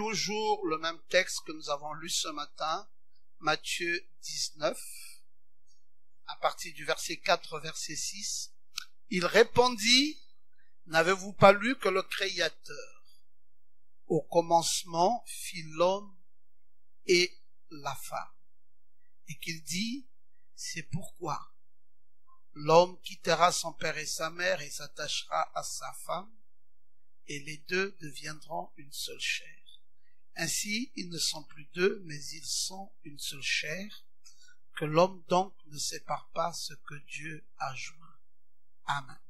toujours le même texte que nous avons lu ce matin, Matthieu 19, à partir du verset 4, verset 6. Il répondit, n'avez-vous pas lu que le Créateur, au commencement, fit l'homme et la femme, et qu'il dit, c'est pourquoi l'homme quittera son père et sa mère et s'attachera à sa femme, et les deux deviendront une seule chair. Ainsi, ils ne sont plus deux, mais ils sont une seule chair. Que l'homme donc ne sépare pas ce que Dieu a joint. Amen.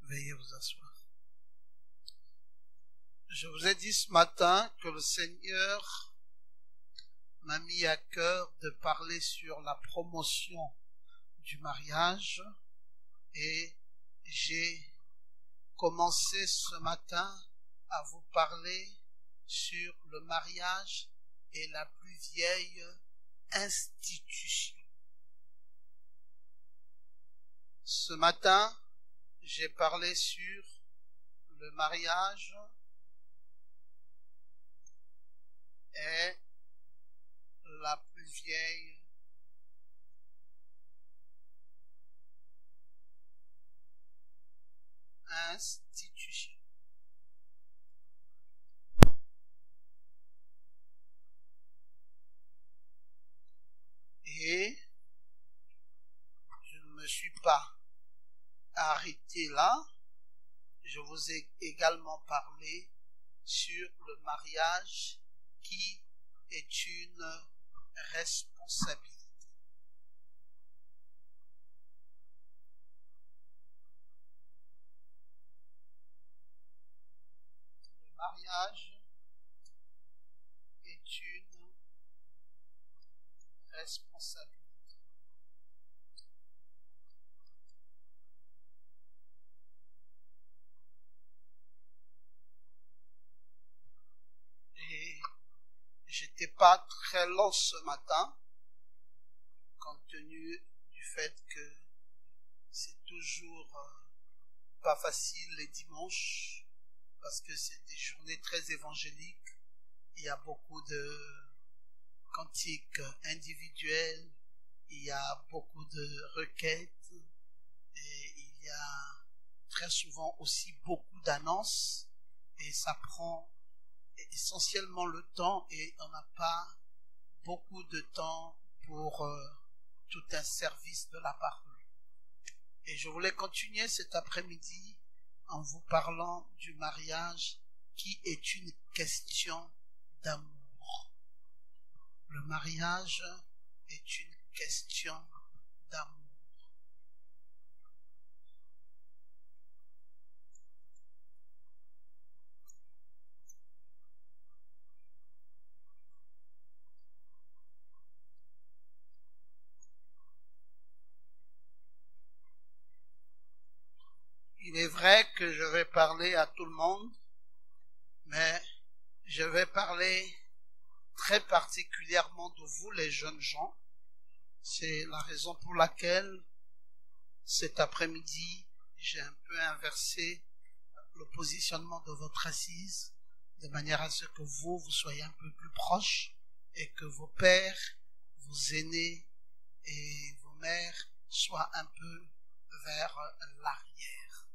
Veuillez vous asseoir. Je vous ai dit ce matin que le Seigneur m'a mis à cœur de parler sur la promotion du mariage, et j'ai commencé ce matin à vous parler sur le mariage et la plus vieille institution. Ce matin, j'ai parlé sur le mariage et la plus vieille institution. Et je ne me suis pas arrêté là. Je vous ai également parlé sur le mariage qui est une responsabilité. Le mariage est une responsabilité. Et j'étais pas très long ce matin, compte tenu du fait que c'est toujours pas facile les dimanches, parce que c'est des journées très évangéliques. Il y a beaucoup de cantiques individuels, il y a beaucoup de requêtes, et il y a très souvent aussi beaucoup d'annonces, et ça prend essentiellement le temps, et on n'a pas beaucoup de temps pour tout un service de la parole. Et je voulais continuer cet après-midi en vous parlant du mariage qui est une question d'amour. Le mariage est une question d'amour. Il est vrai que je vais parler à tout le monde, mais je vais parler très particulièrement de vous, les jeunes gens. C'est la raison pour laquelle cet après-midi, j'ai un peu inversé le positionnement de votre assise, de manière à ce que vous soyez un peu plus proches et que vos pères, vos aînés et vos mères soient un peu vers l'arrière.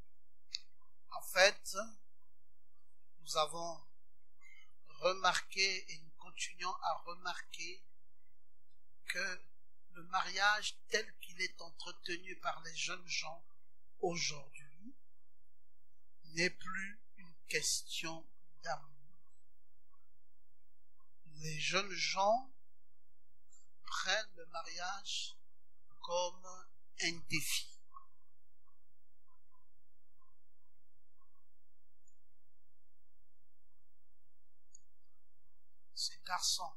En fait, nous avons remarqué et nous continuons à remarquer que le mariage tel qu'il est entretenu par les jeunes gens aujourd'hui n'est plus une question d'amour. Les jeunes gens prennent le mariage comme un défi. Ce garçon,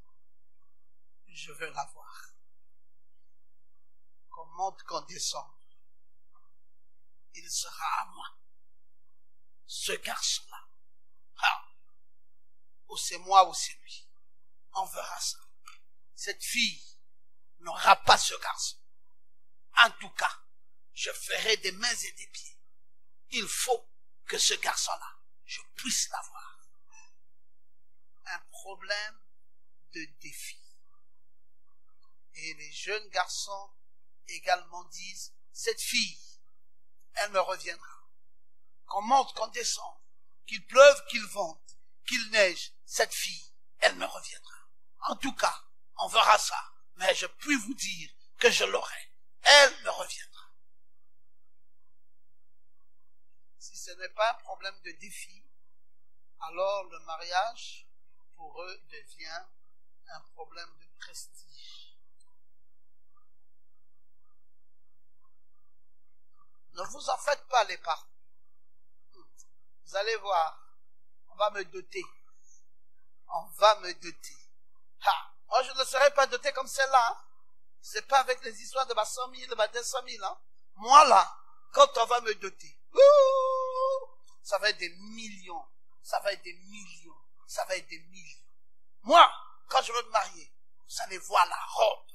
je veux l'avoir. Qu'on monte, qu'on descende, il sera à moi. Ce garçon-là. Ah. Ou c'est moi ou c'est lui. On verra ça. Cette fille n'aura pas ce garçon. En tout cas, je ferai des mains et des pieds. Il faut que ce garçon-là, je puisse l'avoir. problème de défi. Et les jeunes garçons également disent, cette fille, elle me reviendra. Qu'on monte, qu'on descende, qu'il pleuve, qu'il vente, qu'il neige, cette fille, elle me reviendra. En tout cas, on verra ça. Mais je puis vous dire que je l'aurai. Elle me reviendra. Si ce n'est pas un problème de défi, alors le mariage, pour eux, devient un problème de prestige. Ne vous en faites pas, les parents. Vous allez voir, on va me doter. On va me doter. Moi, je ne serai pas doté comme celle-là. Hein. C'est pas avec les histoires de ma 100 000, de ma 200 000. Hein. Moi, là, quand on va me doter, ça va être des millions. Ça va être des millions. Ça va être des millions. Moi, quand je vais me marier, vous allez voir la robe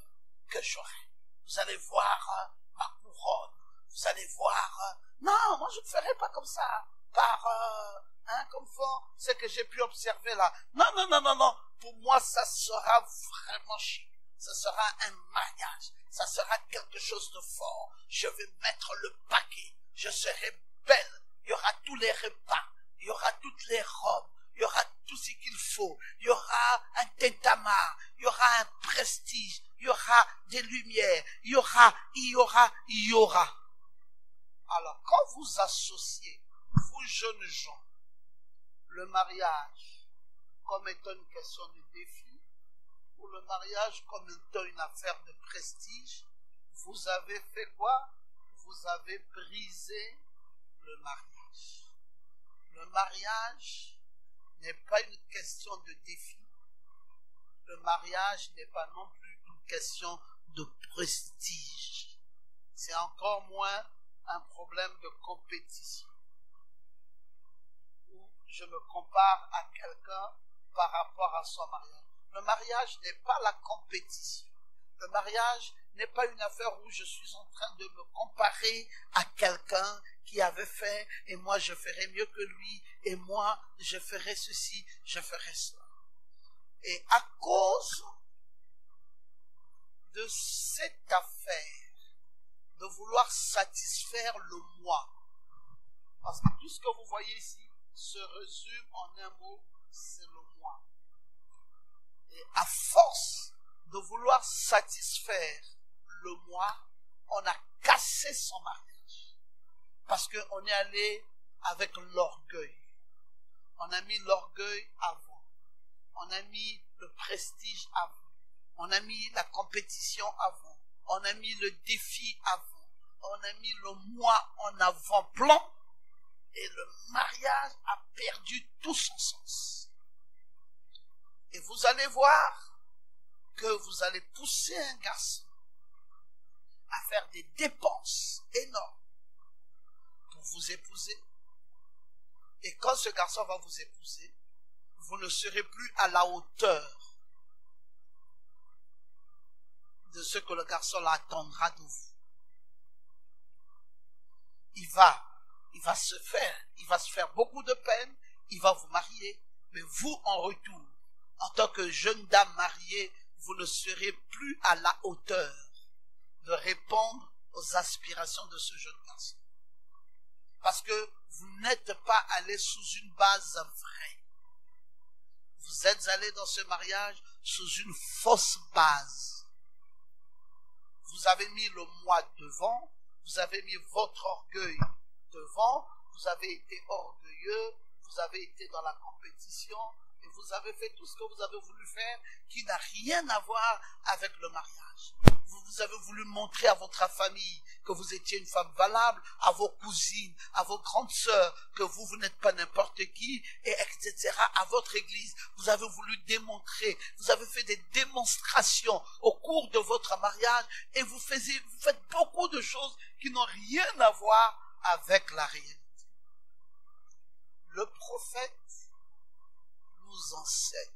que j'aurai. Vous allez voir ma couronne. Vous allez voir... non, moi, je ne ferai pas comme ça. Comme font ce que j'ai pu observer là. Non. Pour moi, ça sera vraiment chic. Ce sera un mariage. Ça sera quelque chose de fort. Je vais mettre le paquet. Je serai belle. Il y aura tous les repas. Il y aura toutes les robes. Il y aura tout ce qu'il faut. Il y aura un tintamarre. Il y aura un prestige. Il y aura des lumières. Il y aura. Alors, quand vous associez, vous jeunes gens, le mariage comme étant une question de défi, ou le mariage comme étant une affaire de prestige, vous avez fait quoi? Vous avez brisé le mariage. Le mariage n'est pas une question de défi. Le mariage n'est pas non plus une question de prestige. C'est encore moins un problème de compétition. Où je me compare à quelqu'un par rapport à son mariage. Le mariage n'est pas la compétition. Le mariage n'est pas une affaire où je suis en train de me comparer à quelqu'un qui avait fait et moi je ferai mieux que lui et moi je ferai ceci, je ferai cela. Et à cause de cette affaire de vouloir satisfaire le moi, parce que tout ce que vous voyez ici se résume en un mot, c'est le moi. Et à force de vouloir satisfaire le moi, on a cassé son mariage. Parce qu'on est allé avec l'orgueil. On a mis l'orgueil avant. On a mis le prestige avant. On a mis la compétition avant. On a mis le défi avant. On a mis le moi en avant-plan. Et le mariage a perdu tout son sens. Et vous allez voir que vous allez pousser un garçon à faire des dépenses énormes pour vous épouser. Et quand ce garçon va vous épouser, vous ne serez plus à la hauteur de ce que le garçon attendra de vous. Il va se faire beaucoup de peine, il va vous marier, mais vous en retour, en tant que jeune dame mariée, vous ne serez plus à la hauteur de répondre aux aspirations de ce jeune garçon. Parce que vous n'êtes pas allé sous une base vraie. Vous êtes allé dans ce mariage sous une fausse base. Vous avez mis le moi devant, vous avez mis votre orgueil devant, vous avez été orgueilleux, vous avez été dans la compétition, et vous avez fait tout ce que vous avez voulu faire qui n'a rien à voir avec le mariage. Vous avez voulu montrer à votre famille que vous étiez une femme valable, à vos cousines, à vos grandes sœurs, que vous n'êtes pas n'importe qui, et etc. À votre église, vous avez voulu démontrer, vous avez fait des démonstrations au cours de votre mariage, et vous faites beaucoup de choses qui n'ont rien à voir avec la réalité. Le prophète nous enseigne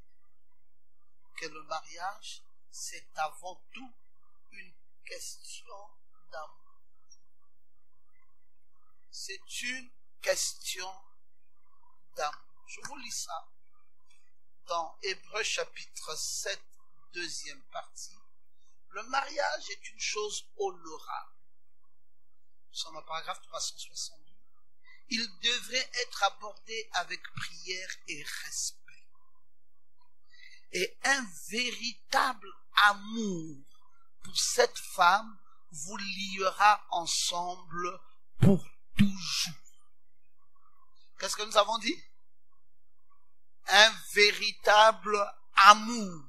que le mariage, c'est avant tout une question d'amour. C'est une question d'amour. Je vous lis ça dans Hébreux chapitre 7, deuxième partie, le mariage est une chose honorable. Nous sommes au paragraphe 362. Il devrait être abordé avec prière et respect. Et un véritable amour pour cette femme vous liera ensemble pour toujours. Qu'est-ce que nous avons dit? Un véritable amour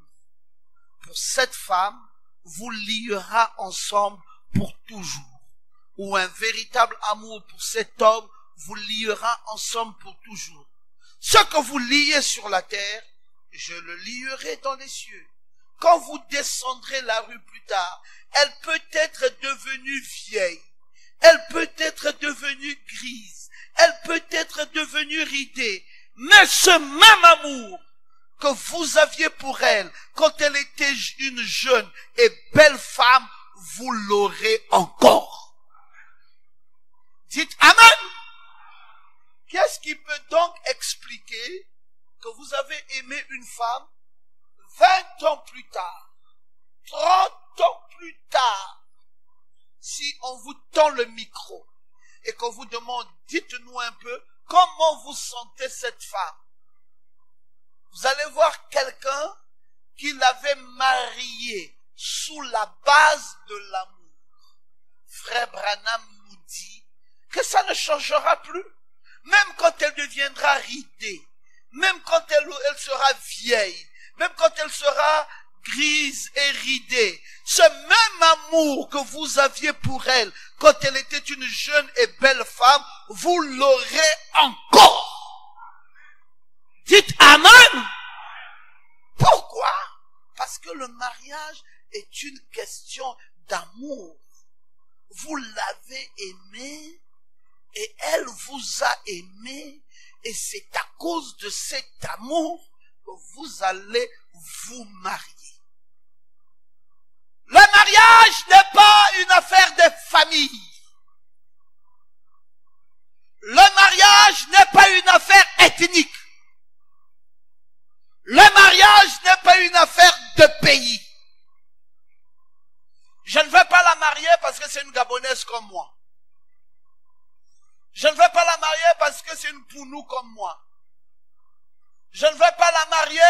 pour cette femme vous liera ensemble pour toujours. Ou un véritable amour pour cet homme vous liera ensemble pour toujours. Ce que vous liez sur la terre, je le lierai dans les cieux. Quand vous descendrez la rue plus tard, elle peut être devenue vieille, elle peut être devenue grise, elle peut être devenue ridée, mais ce même amour que vous aviez pour elle, quand elle était une jeune et belle femme, vous l'aurez encore. Dites Amen. Qu'est-ce qui peut donc expliquer que vous avez aimé une femme 20 ans plus tard, 30 ans plus tard, si on vous tend le micro et qu'on vous demande, dites-nous un peu, comment vous sentez cette femme? Vous allez voir quelqu'un qui l'avait mariée sous la base de l'amour. Frère Branham nous dit que ça ne changera plus, même quand elle deviendra ridée, même quand elle sera vieille, même quand elle sera grise et ridée. Ce même amour que vous aviez pour elle quand elle était une jeune et belle femme, vous l'aurez encore. Dites Amen. Pourquoi? Parce que le mariage est une question d'amour. Vous l'avez aimée et elle vous a aimé, et c'est à cause de cet amour que vous allez vous marier. Le mariage n'est pas une affaire de famille. Le mariage n'est pas une affaire ethnique. Le mariage n'est pas une affaire de pays. Je ne vais pas la marier parce que c'est une Gabonaise comme moi. Je ne vais pas la marier parce que c'est une Pounou comme moi. Je ne vais pas la marier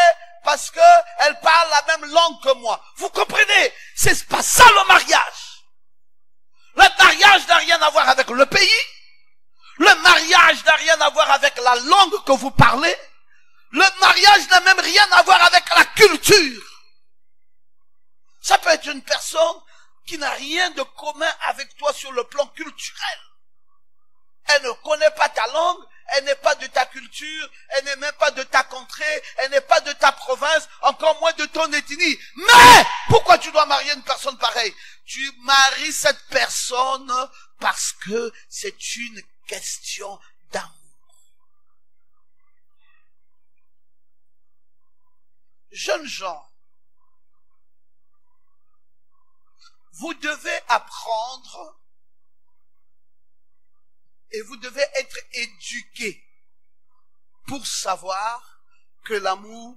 parce qu'elle parle la même langue que moi. Vous comprenez? C'est pas ça le mariage. Le mariage n'a rien à voir avec le pays. Le mariage n'a rien à voir avec la langue que vous parlez. Le mariage n'a même rien à voir avec la culture. Ça peut être une personne qui n'a rien de commun avec toi sur le plan culturel. Elle ne connaît pas ta langue, elle n'est pas de ta culture, elle n'est même pas de ta contrée, elle n'est pas de ta province, encore moins de ton ethnie. Mais pourquoi tu dois marier une personne pareille? Tu maries cette personne parce que c'est une question d'amour. Jeunes gens, vous devez apprendre et vous devez être éduqués pour savoir que l'amour,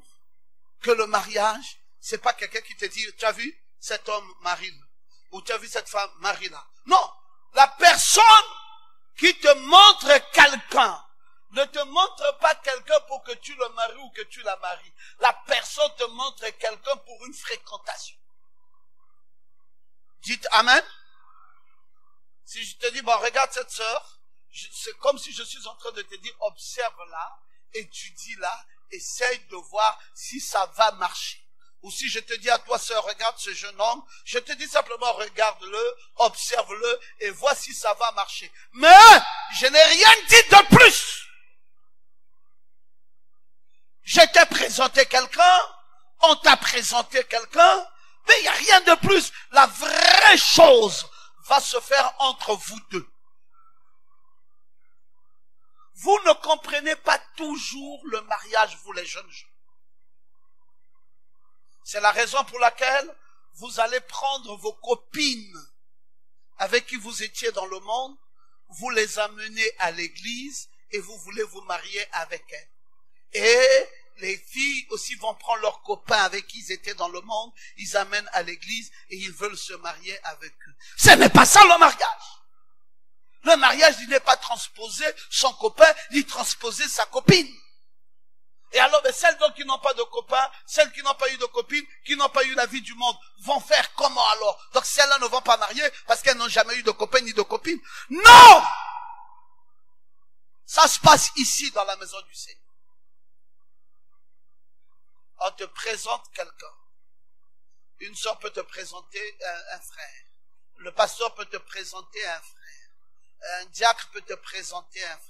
que le mariage, c'est pas quelqu'un qui te dit, tu as vu cet homme, marie-le, ou tu as vu cette femme, marie-la. Non, la personne qui te montre quelqu'un ne te montre pas quelqu'un pour que tu le maries ou que tu la maries. La personne te montre quelqu'un pour une fréquentation. Dites Amen. Si je te dis, bon, regarde cette sœur, c'est comme si je suis en train de te dire, observe-la, étudie-la, essaye de voir si ça va marcher. Ou si je te dis à toi, sœur, regarde ce jeune homme, je te dis simplement, regarde-le, observe-le, et vois si ça va marcher. Mais, je n'ai rien dit de plus. Je t'ai présenté quelqu'un, on t'a présenté quelqu'un, mais il n'y a rien de plus. La vraie chose va se faire entre vous deux. Vous ne comprenez pas toujours le mariage, vous les jeunes gens. C'est la raison pour laquelle vous allez prendre vos copines avec qui vous étiez dans le monde, vous les amenez à l'église et vous voulez vous marier avec elles. Et les filles aussi vont prendre leurs copains avec qui ils étaient dans le monde, ils amènent à l'église et ils veulent se marier avec eux. Ce n'est pas ça le mariage. Le mariage, il n'est pas transposer son copain, il transposer sa copine. Et alors, celles donc qui n'ont pas de copains, celles qui n'ont pas eu de copines, qui n'ont pas eu la vie du monde, vont faire comment alors? Donc celles-là ne vont pas marier parce qu'elles n'ont jamais eu de copains ni de copines. Non! Ça se passe ici dans la maison du Seigneur. On te présente quelqu'un. Une sœur peut te présenter un frère. Le pasteur peut te présenter un frère. Un diacre peut te présenter un frère.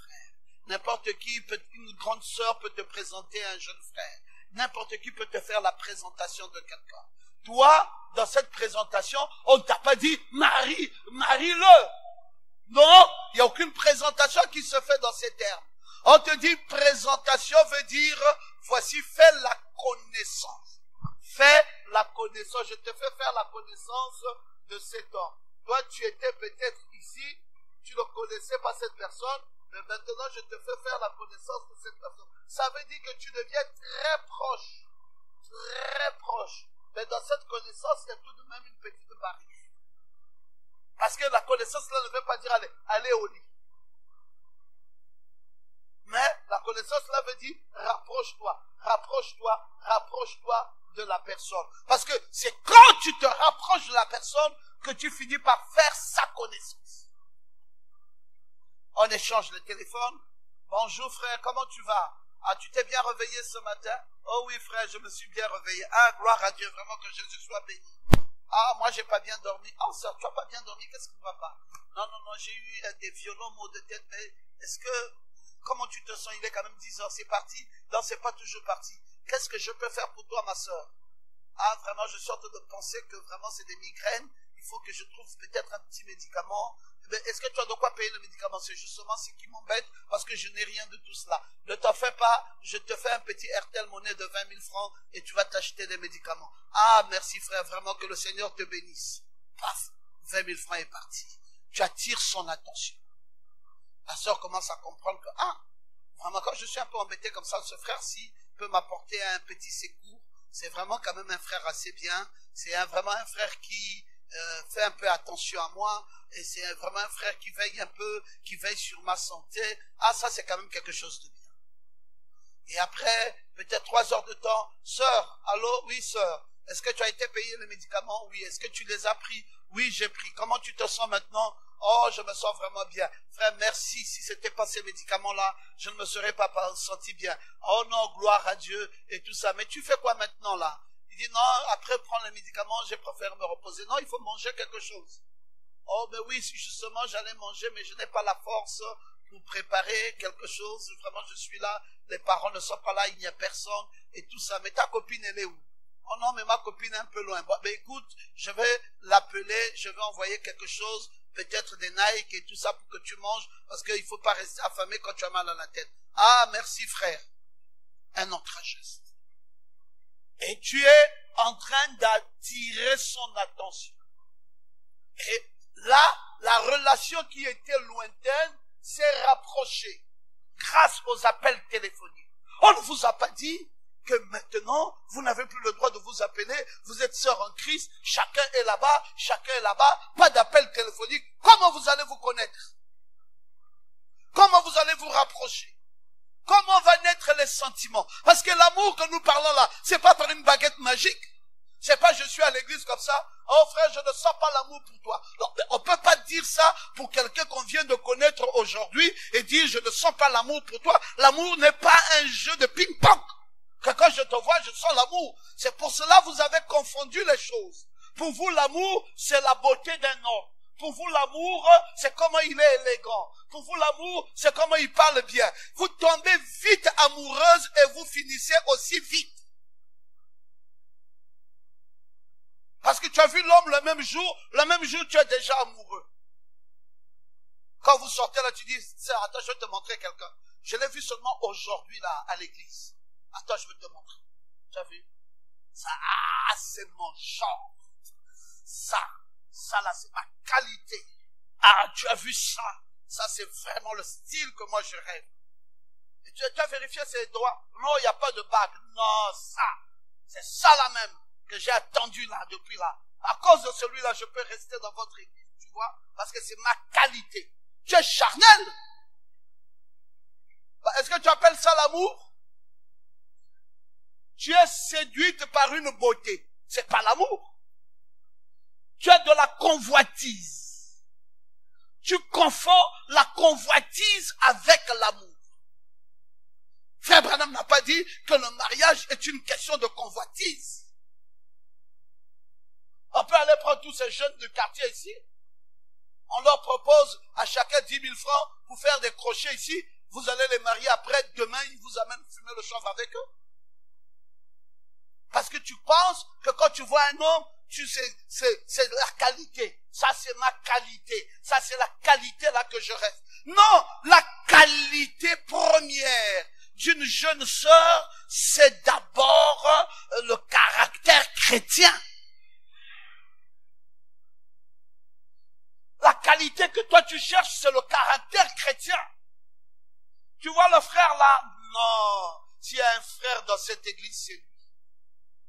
N'importe qui, une grande sœur peut te présenter un jeune frère. N'importe qui peut te faire la présentation de quelqu'un. Toi, dans cette présentation, on ne t'a pas dit marie-le. Non, il n'y a aucune présentation qui se fait dans ces termes. On te dit présentation veut dire, voici, fais la connaissance. Fais la connaissance. Je te fais faire la connaissance de cet homme. Toi, tu étais peut-être ici, tu ne connaissais pas cette personne, mais maintenant je te fais faire la connaissance de cette personne. Ça veut dire que tu deviens très proche. Très proche. Mais dans cette connaissance, il y a tout de même une petite barrière. Parce que la connaissance là ne veut pas dire aller au lit. Mais la connaissance là veut dire rapproche-toi, rapproche-toi, rapproche-toi de la personne. Parce que c'est quand tu te rapproches de la personne que tu finis par faire sa connaissance. On échange le téléphone. Bonjour frère, comment tu vas? Ah, tu t'es bien réveillé ce matin? Oh oui frère, je me suis bien réveillé. Ah, gloire à Dieu, vraiment que Jésus soit béni. Ah, moi j'ai pas bien dormi. Oh sœur, tu as pas bien dormi, qu'est-ce qui ne va pas? Non, j'ai eu des violents maux de tête, mais est-ce que, comment tu te sens? Il est quand même 10 heures, c'est parti? Non, c'est pas toujours parti. Qu'est-ce que je peux faire pour toi, ma sœur? Ah, vraiment, je suis en train de penser que vraiment c'est des migraines. Il faut que je trouve peut-être un petit médicament. Mais est-ce que tu as de quoi payer le médicament? C'est justement ce qui m'embête parce que je n'ai rien de tout cela. Ne t'en fais pas, je te fais un petit RTL monnaie de 20 000 francs et tu vas t'acheter des médicaments. Ah, merci frère, vraiment que le Seigneur te bénisse. Paf, 20 000 francs est parti. Tu attires son attention. La sœur commence à comprendre que, vraiment quand je suis un peu embêté comme ça, ce frère-ci peut m'apporter un petit secours. C'est vraiment quand même un frère assez bien. C'est vraiment un frère qui fait un peu attention à moi. Et c'est vraiment un frère qui veille un peu, qui veille sur ma santé. Ah, ça c'est quand même quelque chose de bien. Et après, peut-être 3 heures de temps, sœur, allô, oui sœur, est-ce que tu as été payé les médicaments? Oui. Est-ce que tu les as pris? Oui, j'ai pris. Comment tu te sens maintenant? Oh, je me sens vraiment bien. Frère, merci. Si c'était pas ces médicaments-là, je ne me serais pas senti bien. Oh non, gloire à Dieu et tout ça. Mais tu fais quoi maintenant là? Il dit non, après prendre les médicaments, je préfère me reposer. Non, il faut manger quelque chose. Oh, mais oui, justement, j'allais manger, mais je n'ai pas la force pour préparer quelque chose. Vraiment, je suis là. Les parents ne sont pas là, il n'y a personne et tout ça. Mais ta copine, elle est où? Oh non, mais ma copine est un peu loin. Bon, mais écoute, je vais l'appeler, je vais envoyer quelque chose, peut-être des Nike et tout ça pour que tu manges, parce qu'il ne faut pas rester affamé quand tu as mal à la tête. Ah, merci frère. Un autre geste. Et tu es en train d'attirer son attention. Et là, la relation qui était lointaine s'est rapprochée grâce aux appels téléphoniques. On ne vous a pas dit que maintenant, vous n'avez plus le droit de vous appeler, vous êtes sœurs en Christ, chacun est là-bas, pas d'appel téléphonique. Comment vous allez vous connaître? Comment vous allez vous rapprocher? Comment va naître les sentiments? Parce que l'amour que nous parlons là, c'est pas par une baguette magique. C'est pas je suis à l'église comme ça. Oh frère, je ne sens pas l'amour pour toi. Non, on peut pas dire ça pour quelqu'un qu'on vient de connaître aujourd'hui et dire je ne sens pas l'amour pour toi. L'amour n'est pas un jeu de ping-pong. Que quand je te vois, je sens l'amour. C'est pour cela que vous avez confondu les choses. Pour vous, l'amour, c'est la beauté d'un homme. Pour vous, l'amour, c'est comment il est élégant. Pour vous, l'amour, c'est comment il parle bien. Vous tombez vite amoureuse et vous finissez aussi vite. Parce que tu as vu l'homme le même jour tu es déjà amoureux. Quand vous sortez là, tu dis, attends, je vais te montrer quelqu'un. Je l'ai vu seulement aujourd'hui là, à l'église. Attends, je vais te montrer. Tu as vu? Ça, c'est mon genre. Ça là, c'est ma qualité. Ah, tu as vu ça? Ça, c'est vraiment le style que moi je rêve. Et tu as vérifié ses doigts? Non, il n'y a pas de bague. Non, ça. C'est ça là même que j'ai attendu là, depuis là. À cause de celui-là, je peux rester dans votre église. Tu vois? Parce que c'est ma qualité. Tu es charnel. Est-ce que tu appelles ça l'amour? Tu es séduite par une beauté. C'est pas l'amour. Tu as de la convoitise. Tu confonds la convoitise avec l'amour. Frère Branham n'a pas dit que le mariage est une question de convoitise. On peut aller prendre tous ces jeunes du quartier ici. On leur propose à chacun 10 000 francs pour faire des crochets ici. Vous allez les marier après. Demain, ils vous amènent fumer le chanvre avec eux. Parce que tu penses que quand tu vois un homme, c'est la qualité. Ça, c'est ma qualité. Ça, c'est la qualité là que je reste. Non, la qualité première d'une jeune sœur, c'est d'abord le caractère chrétien. La qualité que toi tu cherches, c'est le caractère chrétien. Tu vois le frère là? Non. S'il y a un frère dans cette église, c'est lui.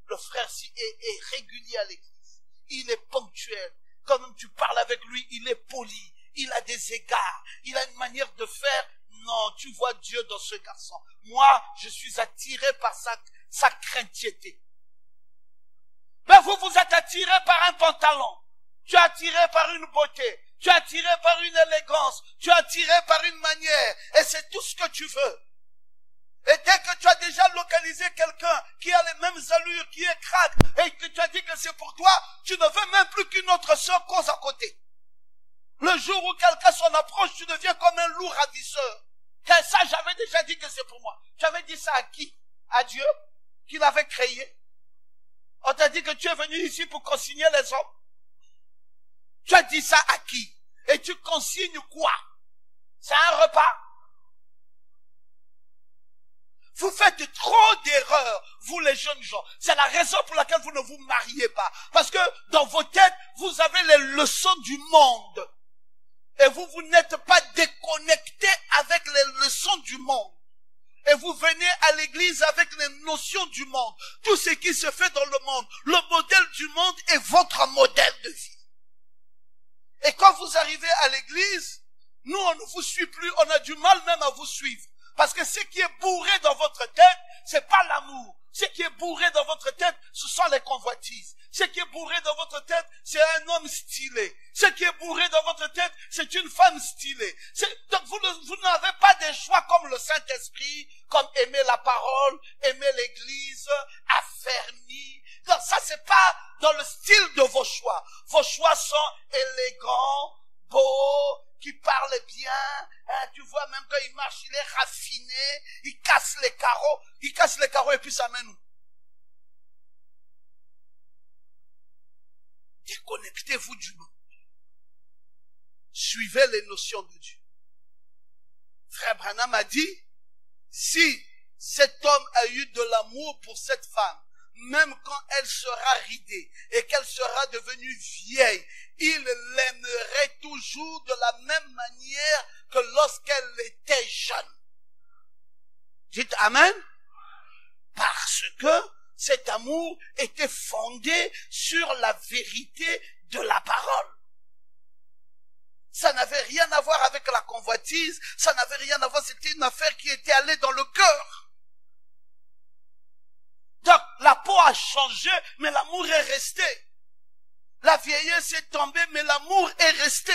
Le frère est régulier à l'église. Il est ponctuel. Quand même tu parles avec lui, il est poli. Il a des égards. Il a une manière de faire. Non, tu vois Dieu dans ce garçon. Moi, je suis attiré par sa craintièté. Mais vous êtes attiré par un pantalon. Tu es attiré par une beauté. Tu es attiré par une élégance. Tu es attiré par une manière. Et c'est tout ce que tu veux. Et dès que tu as déjà localisé quelqu'un qui a les mêmes allures, qui est crade, et que tu as dit que c'est pour toi, tu ne veux même plus qu'une autre sœur cause à côté. Le jour où quelqu'un s'en approche, tu deviens comme un loup ravisseur. Car ça, j'avais déjà dit que c'est pour moi. Tu avais dit ça à qui? À Dieu, qui l'avait créé. On t'a dit que tu es venu ici pour consigner les hommes. Tu as dit ça à qui? Et tu consignes quoi? C'est un repas? Vous faites trop d'erreurs, vous les jeunes gens. C'est la raison pour laquelle vous ne vous mariez pas. Parce que dans vos têtes, vous avez les leçons du monde. Et vous n'êtes pas déconnecté avec les leçons du monde. Et vous venez à l'église avec les notions du monde. Tout ce qui se fait dans le monde. Le modèle du monde est votre modèle de vie. Et quand vous arrivez à l'église, nous on ne vous suit plus, on a du mal même à vous suivre. Parce que ce qui est bourré dans votre tête, c'est pas l'amour. Ce qui est bourré dans votre tête, ce sont les convoitises. Ce qui est bourré dans votre tête, c'est un homme stylé. Ce qui est bourré dans votre tête, c'est une femme stylée. Donc vous n'avez pas des choix comme le Saint-Esprit, comme aimer la parole, aimer l'église, affermi. Donc ça, c'est pas dans le style de vos choix. Vos choix sont élégants, beaux, qui parle bien, hein, tu vois, même quand il marche, il est raffiné, il casse les carreaux et puis ça mène où? Déconnectez-vous du monde. Suivez les notions de Dieu. Frère Branham a dit, si cet homme a eu de l'amour pour cette femme, même quand elle sera ridée et qu'elle sera devenue vieille, il l'aimerait toujours de la même manière que lorsqu'elle était jeune. Dites Amen. Parce que cet amour était fondé sur la vérité de la parole. Ça n'avait rien à voir avec la convoitise, ça n'avait rien à voir, c'était une affaire qui était allée dans le cœur. Donc, la peau a changé, mais l'amour est resté. La vieillesse est tombée, mais l'amour est resté.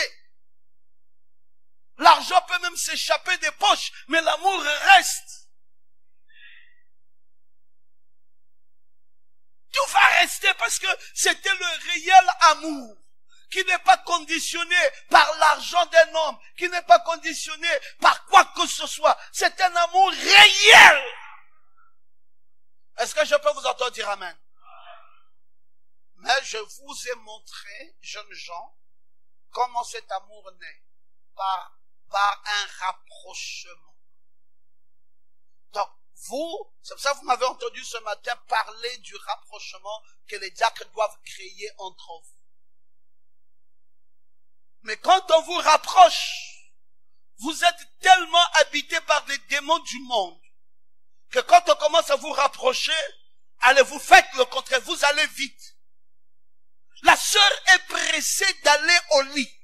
L'argent peut même s'échapper des poches, mais l'amour reste. Tout va rester parce que c'était le réel amour, qui n'est pas conditionné par l'argent d'un homme, qui n'est pas conditionné par quoi que ce soit. C'est un amour réel. Est-ce que je peux vous entendre dire Amen? Mais je vous ai montré, jeunes gens, comment cet amour naît. Par un rapprochement. Donc, c'est pour ça que vous m'avez entendu ce matin parler du rapprochement que les diacres doivent créer entre vous. Mais quand on vous rapproche, vous êtes tellement habitués habité par des démons du monde, que quand on commence à vous rapprocher, allez, vous faites le contraire, vous allez vite. La sœur est pressée d'aller au lit.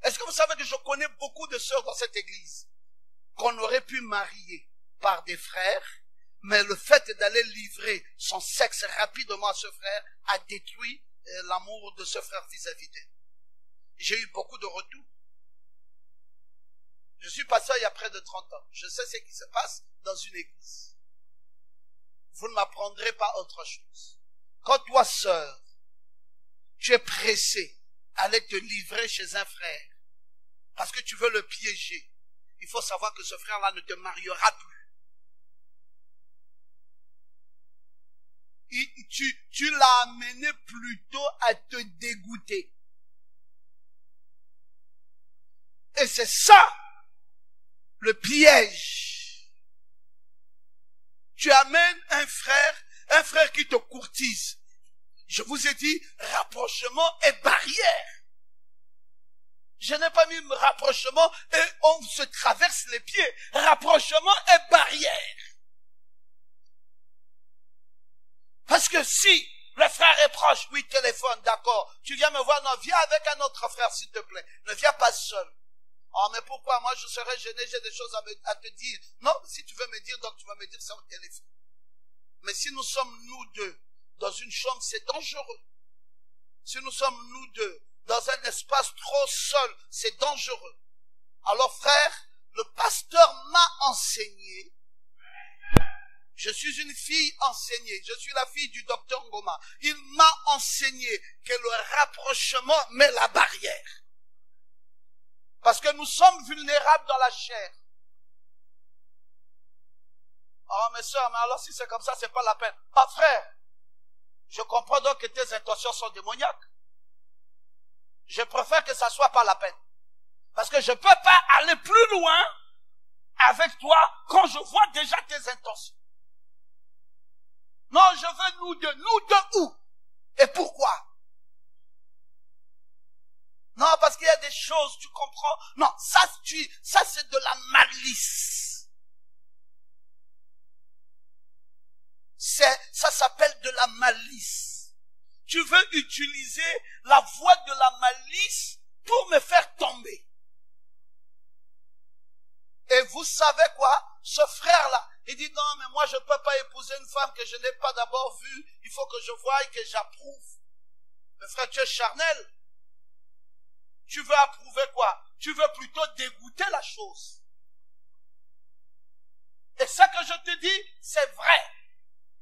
Est-ce que vous savez que je connais beaucoup de sœurs dans cette église qu'on aurait pu marier par des frères, mais le fait d'aller livrer son sexe rapidement à ce frère a détruit l'amour de ce frère vis-à-vis d'elle. J'ai eu beaucoup de retours. Je suis pasteur il y a près de 30 ans. Je sais ce qui se passe dans une église. Vous ne m'apprendrez pas autre chose. Quand toi, sœur, tu es pressé à aller te livrer chez un frère, parce que tu veux le piéger, il faut savoir que ce frère-là ne te mariera plus. Tu l'as amené plutôt à te dégoûter. Et c'est ça, le piège. Tu amènes un frère qui te courtise. Je vous ai dit, rapprochement et barrière. Je n'ai pas mis rapprochement et on se traverse les pieds. Rapprochement et barrière. Parce que si le frère est proche, oui, téléphone, d'accord. Tu viens me voir, non, viens avec un autre frère, s'il te plaît. Ne viens pas seul. Oh, mais pourquoi? Moi, je serais gêné, j'ai des choses à te dire. Non, si tu veux me dire, donc tu vas me dire ça au téléphone. Mais si nous sommes nous deux dans une chambre, c'est dangereux. Si nous sommes nous deux dans un espace trop seul, c'est dangereux. Alors frère, le pasteur m'a enseigné. Je suis une fille enseignée. Je suis la fille du docteur Ngoma. Il m'a enseigné que le rapprochement met la barrière. Parce que nous sommes vulnérables dans la chair. Oh, mes soeurs, mais alors si c'est comme ça, c'est pas la peine. Ah, frère, je comprends donc que tes intentions sont démoniaques. Je préfère que ça soit pas la peine. Parce que je peux pas aller plus loin avec toi quand je vois déjà tes intentions. Non, je veux nous deux où? Et pourquoi? Non, parce qu'il y a des choses, tu comprends? Non, ça c'est de la malice. Ça s'appelle de la malice. Tu veux utiliser la voie de la malice pour me faire tomber. Et vous savez quoi? Ce frère-là, il dit non, mais moi je ne peux pas épouser une femme que je n'ai pas d'abord vue. Il faut que je voie et que j'approuve. Mais frère, tu es charnel. Tu veux approuver quoi? Tu veux plutôt dégoûter la chose. Et ça que je te dis, c'est vrai.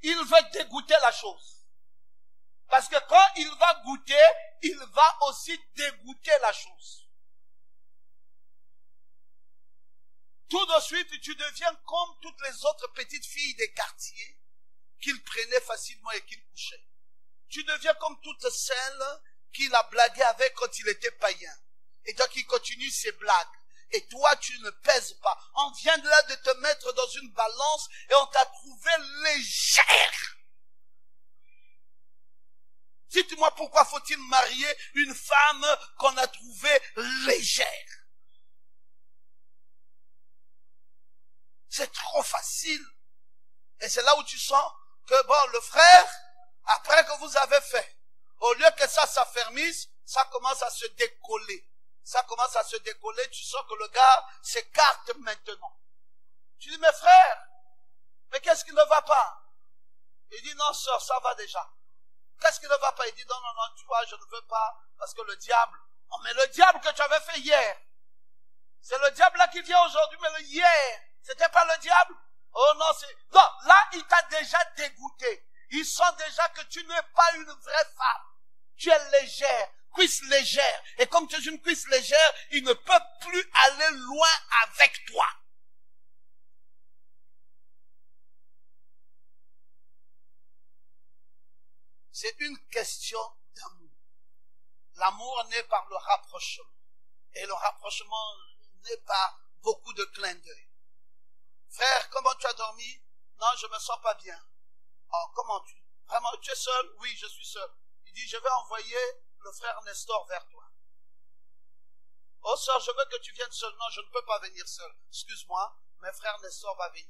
Il veut dégoûter la chose. Parce que quand il va goûter, il va aussi dégoûter la chose. Tout de suite, tu deviens comme toutes les autres petites filles des quartiers qu'il prenait facilement et qu'il couchait. Tu deviens comme toutes celles qu'il a blagué avec quand il était païen. Et donc il continue ses blagues. Et toi, tu ne pèses pas. On vient de là de te mettre dans une balance et on t'a trouvé légère. Dites-moi pourquoi faut-il marier une femme qu'on a trouvée légère? C'est trop facile. Et c'est là où tu sens que bon, le frère, après que vous avez fait, au lieu que ça s'affermisse, ça commence à se décoller. Ça commence à se décoller, tu sens que le gars s'écarte maintenant. Tu dis, mais frère, mais qu'est-ce qui ne va pas? Il dit, non, sœur, ça va déjà. Qu'est-ce qui ne va pas? Il dit, non, non, non, tu vois, je ne veux pas, parce que le diable, oh, mais le diable que tu avais fait hier, c'est le diable là qui vient aujourd'hui, mais le hier, c'était pas le diable? Oh non, non, là, il t'a déjà dégoûté. Il sent déjà que tu n'es pas une vraie femme. Tu es légère, cuisse légère. Et comme tu es une cuisse légère, il ne peut plus aller loin avec toi. C'est une question d'amour. L'amour naît par le rapprochement. Et le rapprochement naît par beaucoup de clins d'œil. Frère, comment tu as dormi? Non, je me sens pas bien. Oh, comment vraiment, tu es seul? Oui, je suis seul. Il dit, je vais envoyer le frère Nestor vers toi. Oh sœur, je veux que tu viennes seule. Non, je ne peux pas venir seule. Excuse-moi, mes frères Nestor va venir.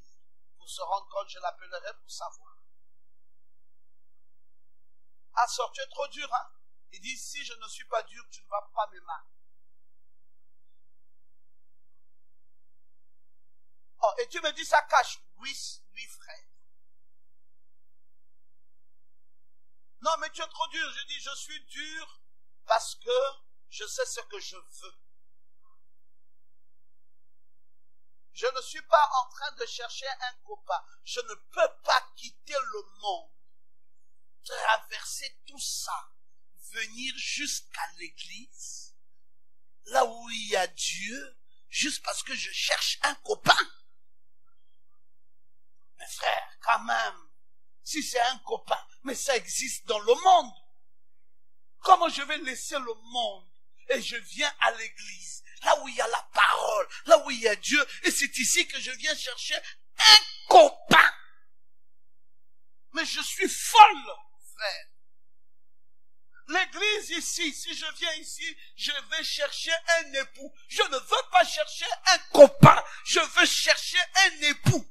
Pour se rendre compte, je l'appellerai pour savoir. Ah sœur, tu es trop dur, hein? Il dit, si je ne suis pas dur, tu ne vas pas me marier. Oh, et tu me dis ça cache. Oui, oui, frère. Non, mais tu es trop dur. Je dis, je suis dur parce que je sais ce que je veux. Je ne suis pas en train de chercher un copain. Je ne peux pas quitter le monde, traverser tout ça, venir jusqu'à l'église, là où il y a Dieu, juste parce que je cherche un copain. Mais frère, quand même, si c'est un copain, mais ça existe dans le monde. Comment je vais laisser le monde et je viens à l'église, là où il y a la parole, là où il y a Dieu, et c'est ici que je viens chercher un copain. Mais je suis folle, frère. L'église ici, si je viens ici, je vais chercher un époux. Je ne veux pas chercher un copain, je veux chercher un époux.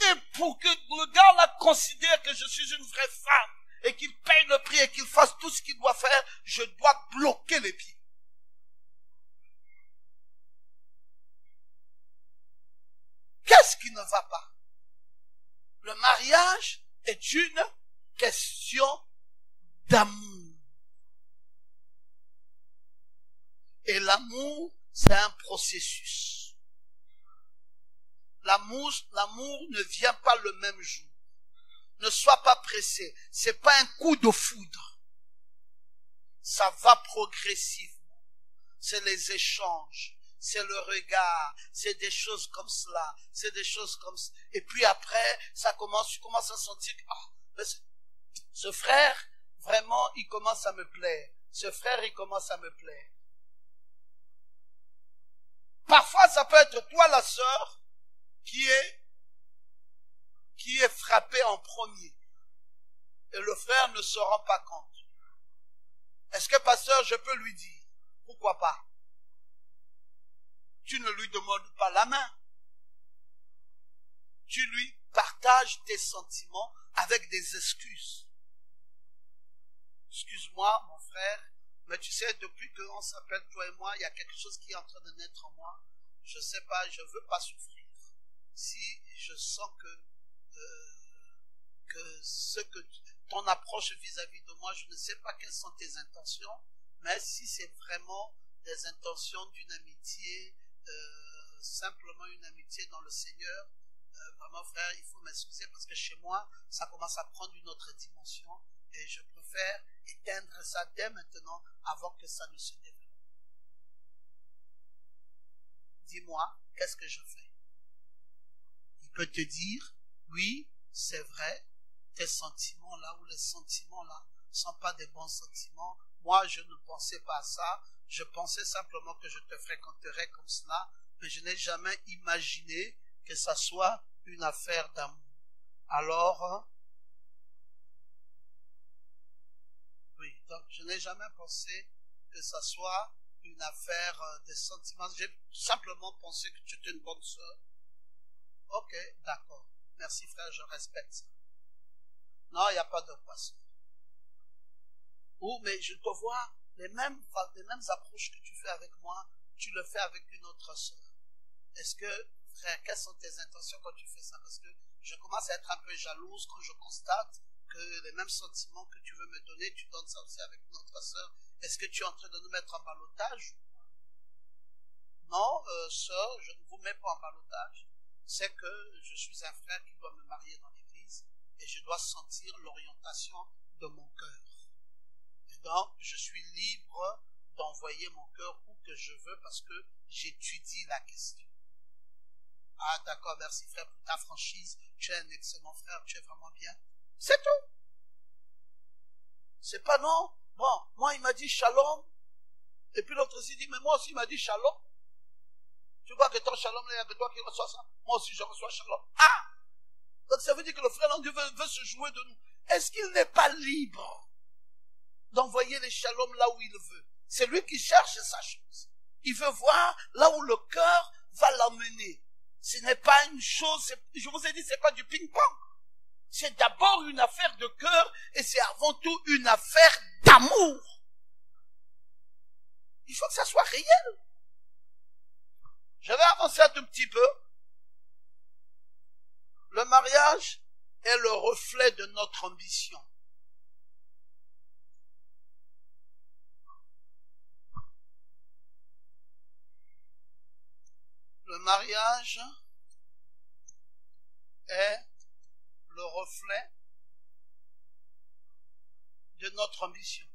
Et pour que le gars là considère que je suis une vraie femme, et qu'il paye le prix et qu'il fasse tout ce qu'il doit faire, je dois bloquer les pieds. Qu'est-ce qui ne va pas? Le mariage est une question d'amour. Et l'amour, c'est un processus. L'amour ne vient pas le même jour. Ne sois pas pressé. C'est pas un coup de foudre. Ça va progressivement. C'est les échanges. C'est le regard. C'est des choses comme cela. C'est des choses comme ça. Et puis après, tu commences à sentir que, ce frère, vraiment, il commence à me plaire. Ce frère, il commence à me plaire. Parfois, ça peut être toi, la sœur, qui est frappé en premier. Et le frère ne se rend pas compte. Est-ce que, pasteur, je peux lui dire? Pourquoi pas? Tu ne lui demandes pas la main. Tu lui partages tes sentiments avec des excuses. Excuse-moi, mon frère, mais tu sais, depuis qu'on s'appelle toi et moi, il y a quelque chose qui est en train de naître en moi. Je sais pas, je veux pas souffrir. Si je sens que ton approche vis-à-vis de moi, je ne sais pas quelles sont tes intentions, mais si c'est vraiment des intentions d'une amitié, simplement une amitié dans le Seigneur, vraiment frère, il faut m'excuser parce que chez moi, ça commence à prendre une autre dimension et je préfère éteindre ça dès maintenant avant que ça ne se développe. Dis-moi, qu'est-ce que je fais? Il peut te dire, oui, c'est vrai, tes sentiments là ou les sentiments là ne sont pas des bons sentiments. Moi, je ne pensais pas à ça. Je pensais simplement que je te fréquenterais comme cela, mais je n'ai jamais imaginé que ça soit une affaire d'amour. Alors, oui, donc je n'ai jamais pensé que ça soit une affaire de sentiments. J'ai simplement pensé que tu étais une bonne sœur. Ok, d'accord. Merci frère, je respecte ça. Non, il n'y a pas de poisson. Ou, mais je te vois, les mêmes approches que tu fais avec moi, tu le fais avec une autre sœur. Est-ce que, frère, quelles sont tes intentions quand tu fais ça? Parce que je commence à être un peu jalouse quand je constate que les mêmes sentiments que tu veux me donner, tu donnes ça aussi avec une autre sœur. Est-ce que tu es en train de nous mettre en ballottage? Non, sœur, je ne vous mets pas en ballottage. C'est que je suis un frère qui doit me marier dans l'église et je dois sentir l'orientation de mon cœur. Et donc, je suis libre d'envoyer mon cœur où que je veux parce que j'étudie la question. Ah, d'accord, merci frère pour ta franchise. Tu es un excellent frère, tu es vraiment bien. C'est tout. C'est pas non. Bon, moi il m'a dit shalom. Et puis l'autre aussi dit, mais moi aussi il m'a dit shalom. Tu vois que ton shalom, il y a que toi qui reçois ça. Moi aussi je reçois shalom. Ah! Donc ça veut dire que le frère en Dieu veut se jouer de nous. Est-ce qu'il n'est pas libre d'envoyer les shalom là où il veut. C'est lui qui cherche sa chose. Il veut voir là où le cœur va l'emmener. Ce n'est pas une chose, je vous ai dit, c'est pas du ping-pong. C'est d'abord une affaire de cœur et c'est avant tout une affaire d'amour. Il faut que ça soit réel. Je vais avancer un tout petit peu. Le mariage est le reflet de notre ambition. Le mariage est le reflet de notre ambition.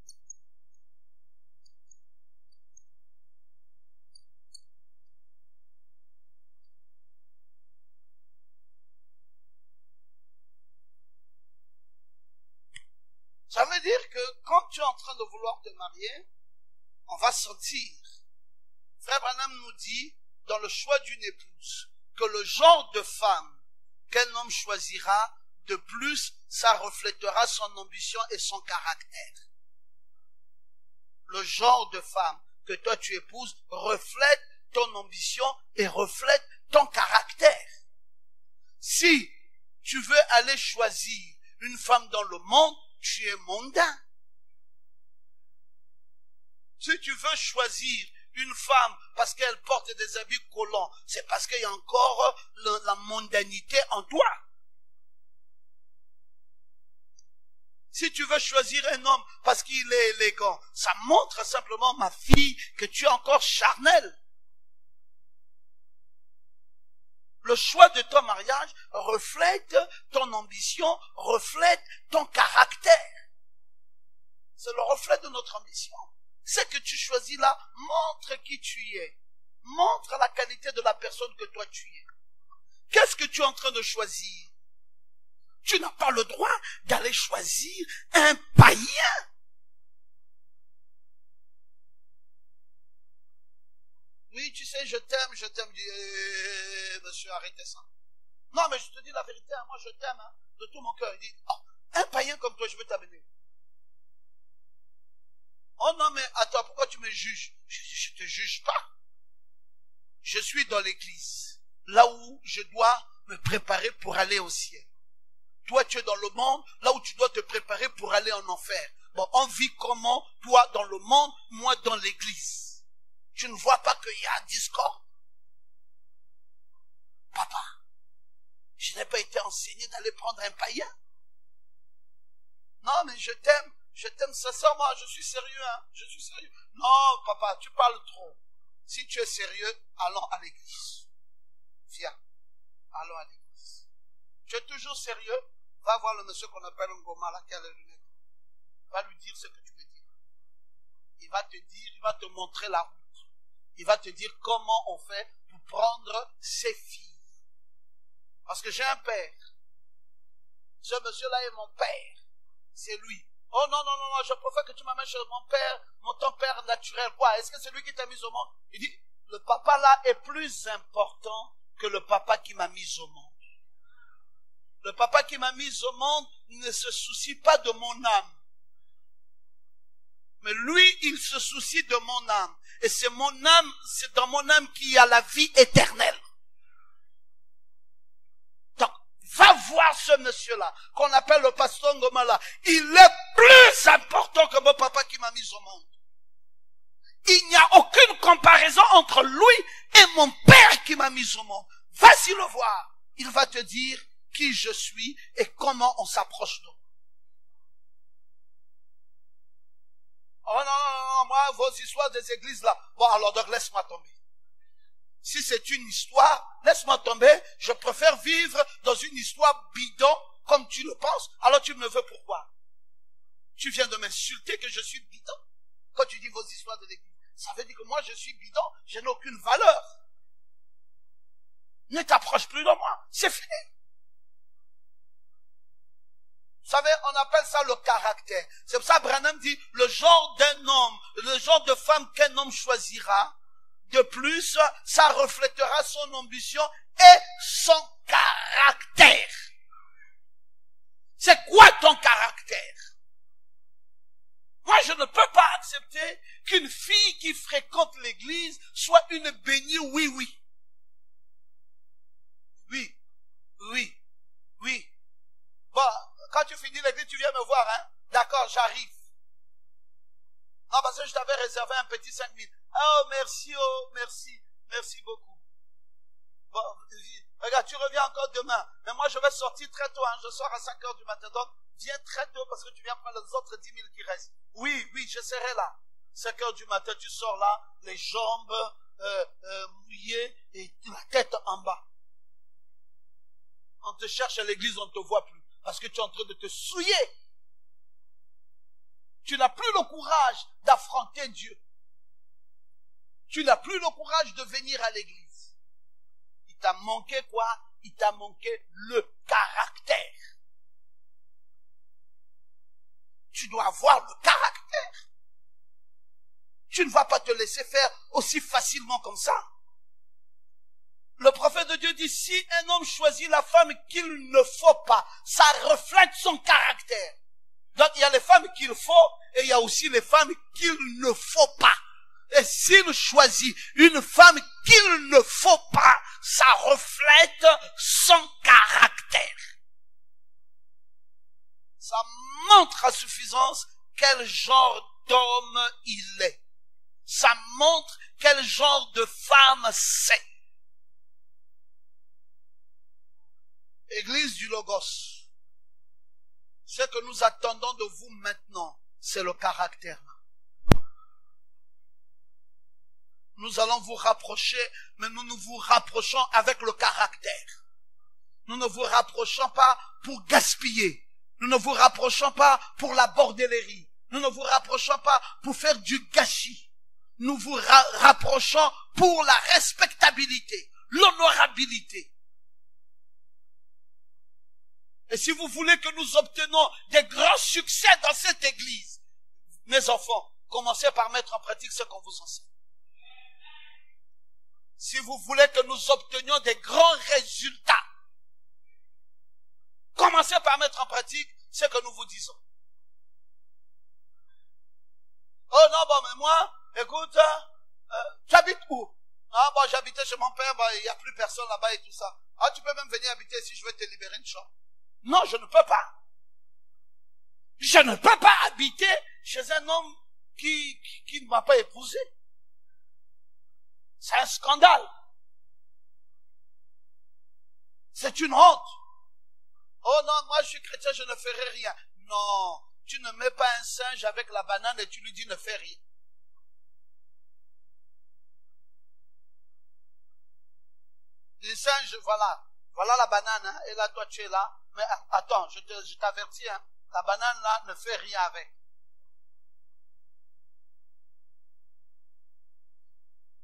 Ça veut dire que quand tu es en train de vouloir te marier, on va sentir. Frère Branham nous dit, dans le choix d'une épouse, que le genre de femme qu'un homme choisira, de plus, ça reflètera son ambition et son caractère. Le genre de femme que toi tu épouses reflète ton ambition et reflète ton caractère. Si tu veux aller choisir une femme dans le monde, tu es mondain. Si tu veux choisir une femme parce qu'elle porte des habits collants, c'est parce qu'il y a encore la mondanité en toi. Si tu veux choisir un homme parce qu'il est élégant, ça montre simplement, ma fille, que tu es encore charnel. Le choix de ton mariage reflète ton ambition, reflète ton caractère. C'est le reflet de notre ambition. Ce que tu choisis là montre qui tu es. Montre la qualité de la personne que toi tu es. Qu'est-ce que tu es en train de choisir? Tu n'as pas le droit d'aller choisir un païen. Oui, tu sais, je t'aime. Monsieur, arrêtez ça. Non, mais je te dis la vérité, moi je t'aime de tout mon cœur. Il dit, oh, un païen comme toi, je veux t'amener. Oh non, mais attends, pourquoi tu me juges? Je te juge pas. Je suis dans l'église, là où je dois me préparer pour aller au ciel. Toi, tu es dans le monde, là où tu dois te préparer pour aller en enfer. Bon, on vit comment? Toi dans le monde, moi dans l'église. Tu ne vois pas qu'il y a un discorde? Papa, je n'ai pas été enseigné d'aller prendre un païen. Non, mais je t'aime sincèrement, je suis sérieux, je suis sérieux. Non, papa, tu parles trop. Si tu es sérieux, allons à l'église. Viens, allons à l'église. Tu es toujours sérieux? Va voir le monsieur qu'on appelle Ngoma, là, qui a les lunettes. Va lui dire ce que tu veux dire. Il va te dire, il va te montrer la route. Il va te dire comment on fait pour prendre ses filles. Parce que j'ai un père. Ce monsieur-là est mon père. C'est lui. Oh non, je préfère que tu m'amènes chez ton père naturel. Quoi? Est-ce que c'est lui qui t'a mis au monde? Il dit, le papa là est plus important que le papa qui m'a mis au monde. Le papa qui m'a mis au monde ne se soucie pas de mon âme. Mais lui, il se soucie de mon âme. Et c'est mon âme, c'est dans mon âme qu'il y a la vie éternelle. Donc, va voir ce monsieur-là, qu'on appelle le pasteur Ngoma là. Il est plus important que mon papa qui m'a mis au monde. Il n'y a aucune comparaison entre lui et mon père qui m'a mis au monde. Vas-y le voir. Il va te dire qui je suis et comment on s'approche d'eux. Oh non, moi, vos histoires des églises là. Bon, alors donc laisse-moi tomber. Si c'est une histoire, laisse-moi tomber. Je préfère vivre dans une histoire bidon comme tu le penses. Alors tu me veux pourquoi? Tu viens de m'insulter que je suis bidon. Quand tu dis vos histoires de l'église, ça veut dire que moi je suis bidon, je n'ai aucune valeur. Ne t'approche plus de moi, c'est fini. Vous savez, on appelle ça le caractère. C'est pour ça que Branham dit, le genre d'un homme, le genre de femme qu'un homme choisira, de plus, ça reflètera son ambition et son caractère. C'est quoi ton caractère? Moi, je ne peux pas accepter qu'une fille qui fréquente l'église soit une bénie, oui, oui. Oui, oui, oui. Bon, quand tu finis l'église, tu viens me voir, hein? D'accord, j'arrive. Non, parce que je t'avais réservé un petit 5 000. Oh, merci, merci beaucoup. Bon, regarde, tu reviens encore demain. Mais moi, je vais sortir très tôt, hein. Je sors à 5 heures du matin. Donc, viens très tôt parce que tu viens prendre les autres 10 000 qui restent. Oui, je serai là. 5 heures du matin, tu sors là, les jambes mouillées et la tête en bas. On te cherche à l'église, on ne te voit plus. Parce que tu es en train de te souiller. Tu n'as plus le courage d'affronter Dieu. Tu n'as plus le courage de venir à l'église. Il t'a manqué quoi? Il t'a manqué le caractère. Tu dois avoir le caractère. Tu ne vas pas te laisser faire aussi facilement comme ça. Le prophète de Dieu dit, si un homme choisit la femme qu'il ne faut pas, ça reflète son caractère. Donc il y a les femmes qu'il faut et il y a aussi les femmes qu'il ne faut pas. Et s'il choisit une femme qu'il ne faut pas, ça reflète son caractère. Ça montre à suffisance quel genre d'homme il est. Ça montre quel genre de femme c'est. Église du Logos, ce que nous attendons de vous maintenant, c'est le caractère. Nous allons vous rapprocher, mais nous nous rapprochons avec le caractère. Nous ne vous rapprochons pas pour gaspiller. Nous ne vous rapprochons pas pour la bordellerie. Nous ne vous rapprochons pas pour faire du gâchis. Nous vous rapprochons pour la respectabilité, l'honorabilité. Et si vous voulez que nous obtenions des grands succès dans cette église, mes enfants, commencez par mettre en pratique ce qu'on vous enseigne. Si vous voulez que nous obtenions des grands résultats, commencez par mettre en pratique ce que nous vous disons. Oh non, bon, mais moi, écoute, tu habites où? Ah bon, j'habitais chez mon père, il n'y a plus personne là-bas et tout ça. Ah, tu peux même venir habiter si je veux te libérer une chambre. Non, je ne peux pas. Je ne peux pas habiter chez un homme qui ne m'a pas épousé. C'est un scandale. C'est une honte. Oh non, moi je suis chrétien, je ne ferai rien. Non, tu ne mets pas un singe avec la banane et tu lui dis ne fais rien. Les singes, voilà la banane, hein, et là toi tu es là. Mais attends, je t'avertis, hein, la banane là ne fait rien avec.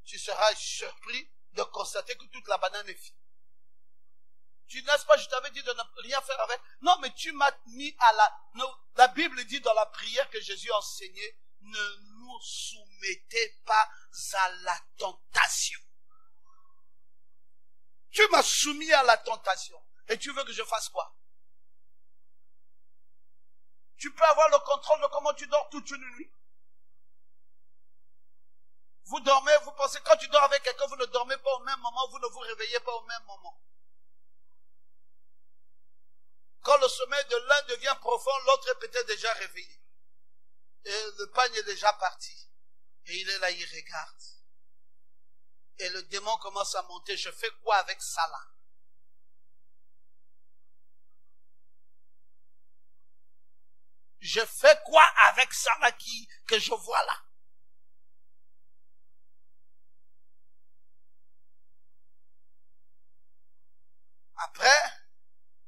Tu seras surpris de constater que toute la banane est finie. Tu n'est-ce pas, je t'avais dit de ne rien faire avec. Non, mais tu m'as mis à la Bible dit dans la prière que Jésus a enseignée, ne nous soumettez pas à la tentation. Tu m'as soumis à la tentation. Et tu veux que je fasse quoi? Tu peux avoir le contrôle de comment tu dors toute une nuit. Vous dormez, vous pensez, quand tu dors avec quelqu'un, vous ne dormez pas au même moment, vous ne vous réveillez pas au même moment. Quand le sommeil de l'un devient profond, l'autre est peut-être déjà réveillé. Et le pagne est déjà parti. Et il est là, il regarde. Et le démon commence à monter. Je fais quoi avec ça là? Je fais quoi avec ça là que je vois là? Après,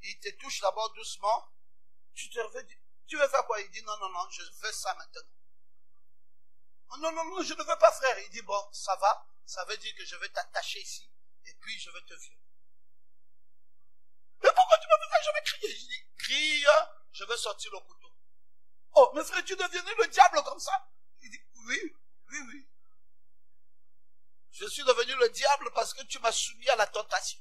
il te touche d'abord doucement. Tu veux faire quoi? Il dit non, je veux ça maintenant. Oh, non, je ne veux pas, frère. Il dit bon, ça va. Ça veut dire que je vais t'attacher ici et puis je vais te violer. Mais pourquoi tu me fais ça? Je vais crier. Je dis crie, je vais sortir le couteau. Oh, mais frère, tu deviens le diable comme ça? Il dit oui. Je suis devenu le diable parce que tu m'as soumis à la tentation.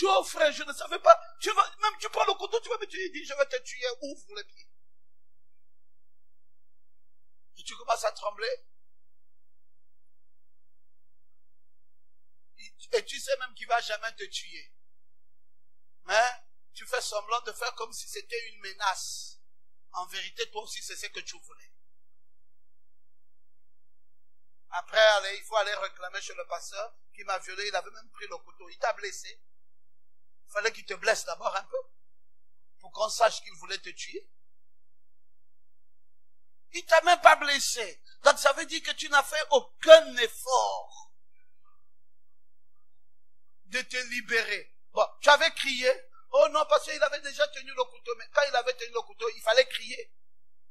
Tu oh frère, je ne savais pas. Même tu prends le couteau, tu vas me tuer. Il dit, je vais te tuer, ouvre les pieds. Et tu commences à trembler. Et tu sais même qu'il ne va jamais te tuer. Mais tu fais semblant de faire comme si c'était une menace. En vérité, toi aussi, c'est ce que tu voulais. Après, allez, il faut aller réclamer chez le pasteur qui m'a violé. Il avait même pris le couteau. Il t'a blessé. Il fallait qu'il te blesse d'abord un peu pour qu'on sache qu'il voulait te tuer. Il t'a même pas blessé. Donc ça veut dire que tu n'as fait aucun effort de te libérer. Bon, tu avais crié. Oh non, parce qu'il avait déjà tenu le couteau. Mais quand il avait tenu le couteau, il fallait crier.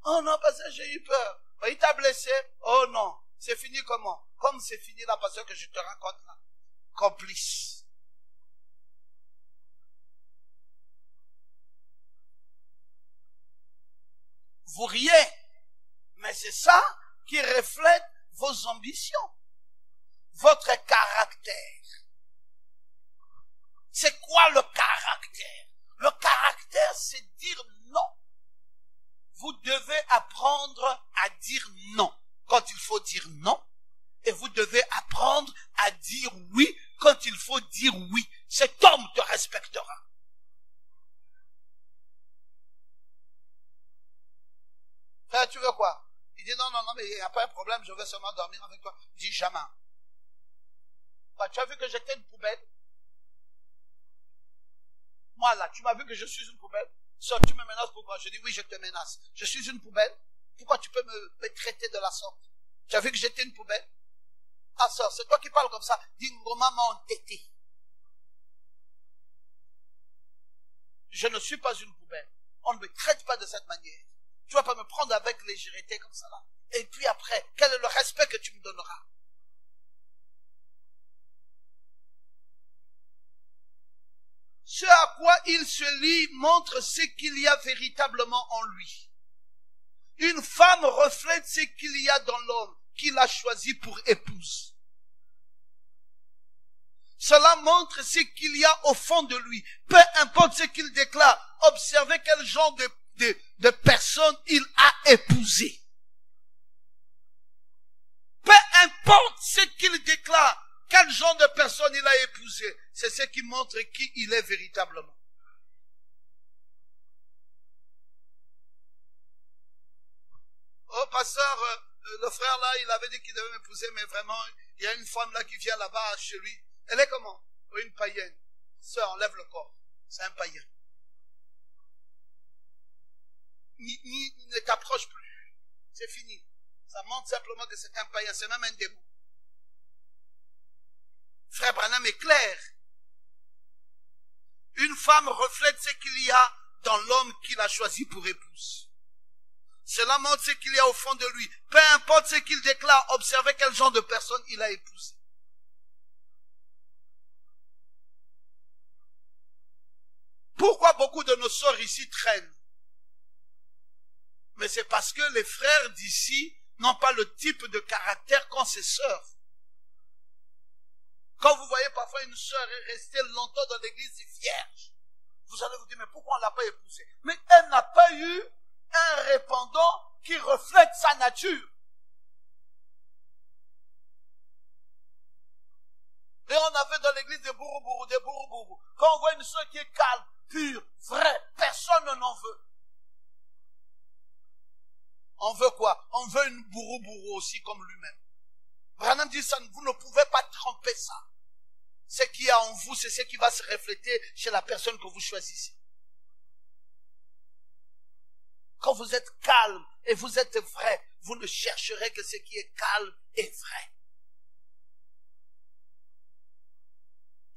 Oh non, parce que j'ai eu peur. Oh, il t'a blessé. Oh non. C'est fini comment? Comme c'est fini là, parce que je te raconte là. Complice. Vous riez. Mais c'est ça qui reflète vos ambitions. Votre caractère. C'est quoi le caractère? Le caractère, c'est dire non. Vous devez apprendre à dire non quand il faut dire non. Et vous devez apprendre à dire oui quand il faut dire oui. Cet homme te respectera. Frère, tu veux quoi? Il dit non, mais il n'y a pas un problème, je vais seulement dormir avec toi. Il dit jamais. Bah, tu as vu que j'étais une poubelle? Moi là, tu m'as vu que je suis une poubelle? Sors, tu me menaces pourquoi? Je dis oui, je te menace. Je suis une poubelle. Pourquoi tu peux me traiter de la sorte? Tu as vu que j'étais une poubelle? Ah, sœur, c'est toi qui parles comme ça. Dis, maman entêté. Je ne suis pas une poubelle. On ne me traite pas de cette manière. Tu vas pas me prendre avec légèreté comme ça là. Et puis après, quel est le respect que tu me donneras? Ce à quoi il se lie montre ce qu'il y a véritablement en lui. Une femme reflète ce qu'il y a dans l'homme qu'il a choisi pour épouse. Cela montre ce qu'il y a au fond de lui. Peu importe ce qu'il déclare, observez quel genre de personne il a épousé. Peu importe ce qu'il déclare, quel genre de personne il a épousé, c'est ce qui montre qui il est véritablement. Oh, pasteur, le frère là, il avait dit qu'il devait m'épouser, mais vraiment, il y a une femme là qui vient là-bas chez lui. Elle est comment? Oh, une païenne. Sœur, enlève le corps. C'est un païen. Ne t'approche plus. C'est fini. Ça montre simplement que c'est un païen. C'est même un démon. Frère Branham est clair. Une femme reflète ce qu'il y a dans l'homme qu'il a choisi pour épouse. Cela montre ce qu'il y a au fond de lui. Peu importe ce qu'il déclare, observez quel genre de personne il a épousé. Pourquoi beaucoup de nos sœurs ici traînent? Mais c'est parce que les frères d'ici n'ont pas le type de caractère qu'ont ses sœurs. Quand vous voyez parfois une sœur rester longtemps dans l'église vierge, vous allez vous dire, mais pourquoi on ne l'a pas épousée? Mais elle n'a pas eu un répondant qui reflète sa nature. Et on avait dans l'église des bourou-bourou. Quand on voit une sœur qui est calme, pure, vraie, personne n'en veut. On veut quoi? On veut une bourou-bourou aussi comme lui-même. Branham dit ça, vous ne pouvez pas tromper ça. Ce qu'il y a en vous, c'est ce qui va se refléter chez la personne que vous choisissez. Quand vous êtes calme et vous êtes vrai, vous ne chercherez que ce qui est calme et vrai.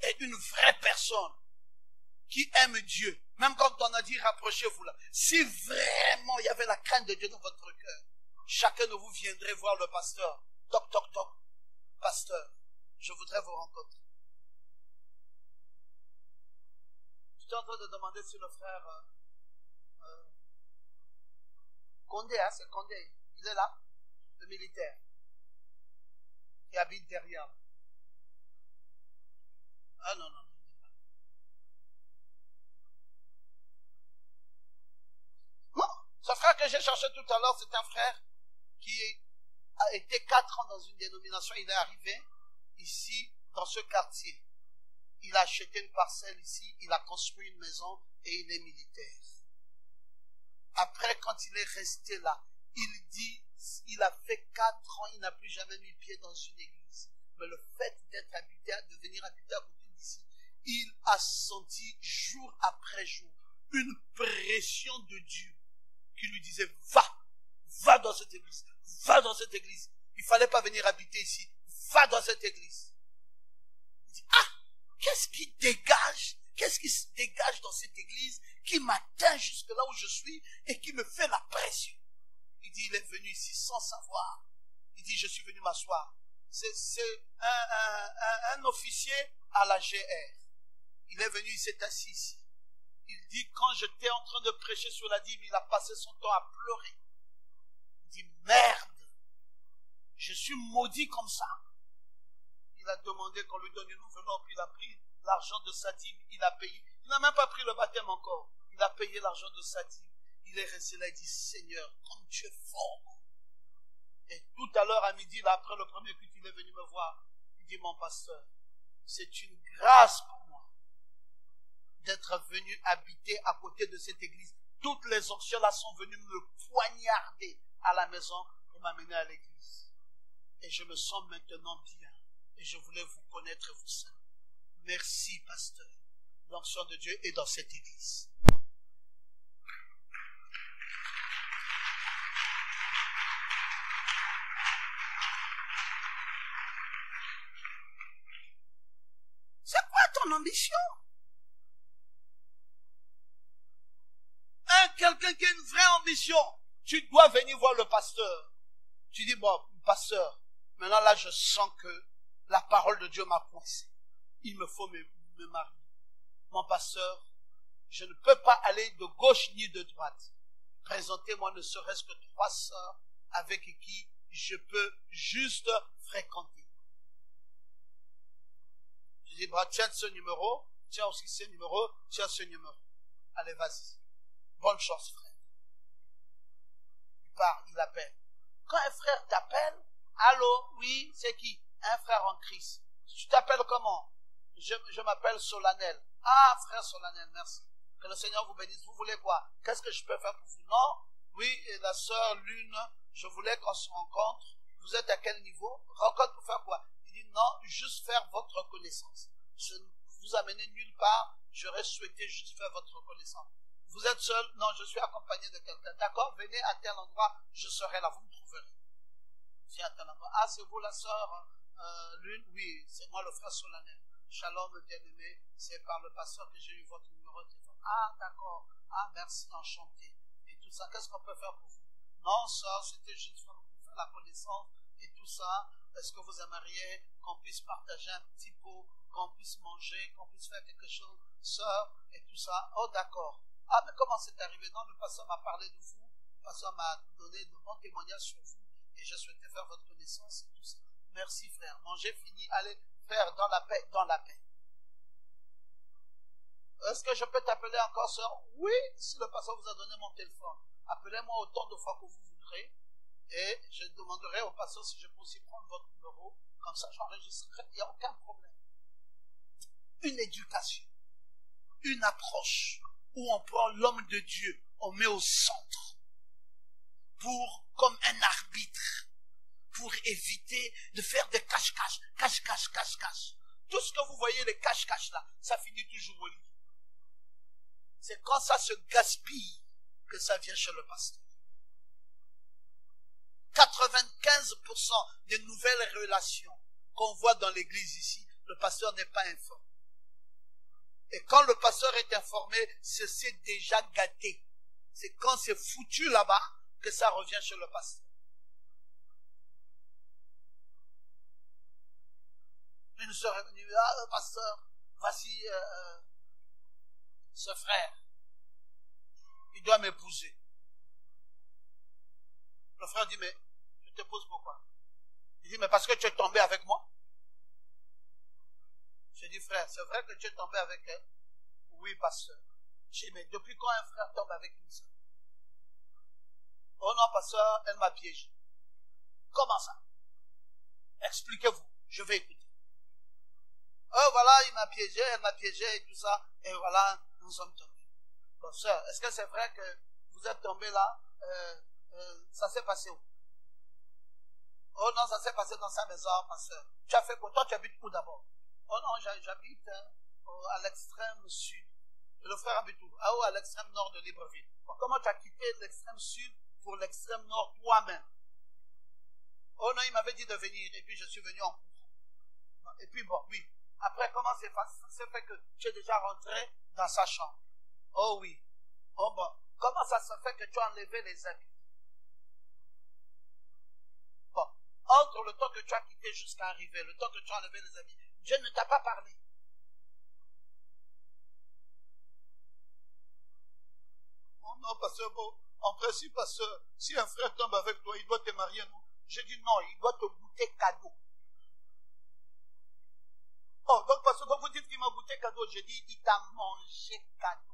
Et une vraie personne qui aime Dieu, même quand on a dit rapprochez-vous là, si vraiment il y avait la crainte de Dieu dans votre cœur, chacun de vous viendrait voir le pasteur. Toc, toc, toc. Pasteur, je voudrais vous rencontrer. J'étais en train de demander si le frère Condé, hein, c'est Condé. Il est là, le militaire, qui habite derrière. Ah non. j'ai cherché tout à l'heure, c'est un frère qui a été 4 ans dans une dénomination. Il est arrivé ici, dans ce quartier. Il a acheté une parcelle ici, il a construit une maison et il est militaire. Après, quand il est resté là, il dit, il a fait 4 ans, il n'a plus jamais mis pied dans une église. Mais le fait d'être habité, de venir habiter à côté d'ici, il a senti jour après jour une pression de Dieu qui lui disait, va dans cette église, va dans cette église. Il fallait pas venir habiter ici, va dans cette église. Il dit, qu'est-ce qui se dégage dans cette église qui m'atteint jusque là où je suis et qui me fait la pression? Il dit, il est venu ici sans savoir. Il dit, je suis venu m'asseoir. C'est un officier à la GR. Il est venu, il s'est assis ici. Il dit, quand j'étais en train de prêcher sur la dîme, il a passé son temps à pleurer. Il dit, merde, je suis maudit comme ça. Il a demandé qu'on lui donne une enveloppe, il a pris l'argent de sa dîme, il a payé. Il n'a même pas pris le baptême encore. Il a payé l'argent de sa dîme. Il est resté là, il dit, Seigneur, comme tu es fort. Et tout à l'heure à midi, là, après le premier culte, il est venu me voir. Il dit, mon pasteur, c'est une grâce pour moi d'être venu habiter à côté de cette église. Toutes les anciens là sont venus me poignarder à la maison pour m'amener à l'église. Et je me sens maintenant bien. Et je voulais vous connaître et vous saluer. Merci, pasteur. L'onction de Dieu est dans cette église. C'est quoi ton ambition? Quelqu'un qui a une vraie ambition, tu dois venir voir le pasteur. Tu dis, bon, pasteur, maintenant là je sens que la parole de Dieu m'a coincé. Il me faut me marier. Mon pasteur, je ne peux pas aller de gauche ni de droite. Présentez-moi ne serait-ce que 3 sœurs avec qui je peux juste fréquenter. Je dis, bah, tiens ce numéro, tiens aussi ce numéro, tiens ce numéro. Allez, vas-y. Bonne chance, frère. Il part, il appelle. Quand un frère t'appelle, allô, oui, c'est qui? Un frère en Christ. Tu t'appelles comment? Je m'appelle Solennel. Ah, frère Solennel, merci. Que le Seigneur vous bénisse. Vous voulez quoi? Qu'est-ce que je peux faire pour vous? Non? Oui, et la sœur Lune, je voulais qu'on se rencontre. Vous êtes à quel niveau? Rencontre pour faire quoi? Il dit non, juste faire votre connaissance. Je ne vous amenez nulle part. J'aurais souhaité juste faire votre connaissance. Vous êtes seul? Non, je suis accompagné de quelqu'un. D'accord? Venez à tel endroit, je serai là, vous me trouverez. Viens à tel endroit. Ah, c'est vous la sœur Lune? Oui, c'est moi le frère Solennel. Shalom, bien-aimé, c'est par le pasteur que j'ai eu votre numéro de téléphone. Ah, d'accord. Ah, merci, enchanté. Et tout ça, qu'est-ce qu'on peut faire pour vous? Non, sœur, c'était juste pour faire la connaissance et tout ça. Est-ce que vous aimeriez qu'on puisse partager un petit pot, qu'on puisse manger, qu'on puisse faire quelque chose, sœur, et tout ça? Oh, d'accord. Ah, mais comment c'est arrivé? Non, le pasteur m'a parlé de vous. Le pasteur m'a donné de bons témoignages sur vous. Et je souhaitais faire votre connaissance et tout ça. Merci, frère. Mangez fini. Allez faire dans la paix, dans la paix. Est-ce que je peux t'appeler encore, sœur? Oui, si le pasteur vous a donné mon téléphone. Appelez-moi autant de fois que vous voudrez. Et je demanderai au pasteur si je peux aussi prendre votre numéro. Comme ça, j'enregistrerai. Il n'y a aucun problème. Une éducation. Une approche où on prend l'homme de Dieu, on met au centre. Comme un arbitre. Pour éviter de faire des cache-cache. Cache-cache. Tout ce que vous voyez, les cache-cache là, ça finit toujours au lit. C'est quand ça se gaspille que ça vient chez le pasteur. 95% des nouvelles relations qu'on voit dans l'église ici, le pasteur n'est pas informé. Et quand le pasteur est informé, c'est déjà gâté. C'est quand c'est foutu là-bas que ça revient chez le pasteur. Une sœur est venue, ah, pasteur, voici ce frère. Il doit m'épouser. Le frère dit, mais je t'épouse pourquoi? Il dit, mais parce que tu es tombé avec moi. J'ai dit, frère, c'est vrai que tu es tombé avec elle? Oui, pasteur. J'ai dit, mais depuis quand un frère tombe avec une sœur? Oh non, pasteur, elle m'a piégé. Comment ça? Expliquez-vous, je vais écouter. Oh voilà, il m'a piégé, elle m'a piégé et tout ça. Et voilà, nous sommes tombés. Bon, sœur, est-ce que c'est vrai que vous êtes tombés là? Ça s'est passé où? Oh non, ça s'est passé dans sa maison, pasteur. Tu as fait quoi? Toi, tu habites où d'abord? Oh non, j'habite à l'extrême sud. Et le frère habite où? Ah ouais, à l'extrême nord de Libreville. Bon, comment tu as quitté l'extrême sud pour l'extrême nord toi-même? Oh non, il m'avait dit de venir, et puis je suis venu en cours. Et puis bon, oui. Après, comment c'est fait que tu es déjà rentré dans sa chambre? Oh oui. Oh bon. Comment ça se fait que tu as enlevé les habits? Bon. Entre le temps que tu as quitté jusqu'à arriver, le temps que tu as enlevé les habits, Dieu ne t'a pas parlé. Oh non, pasteur, bon, en principe, pasteur, si un frère tombe avec toi, il doit te marier, non? J'ai dit non, il doit te goûter cadeau. Oh, donc parce que quand vous dites qu'il m'a goûté cadeau, j'ai dit, il t'a mangé cadeau.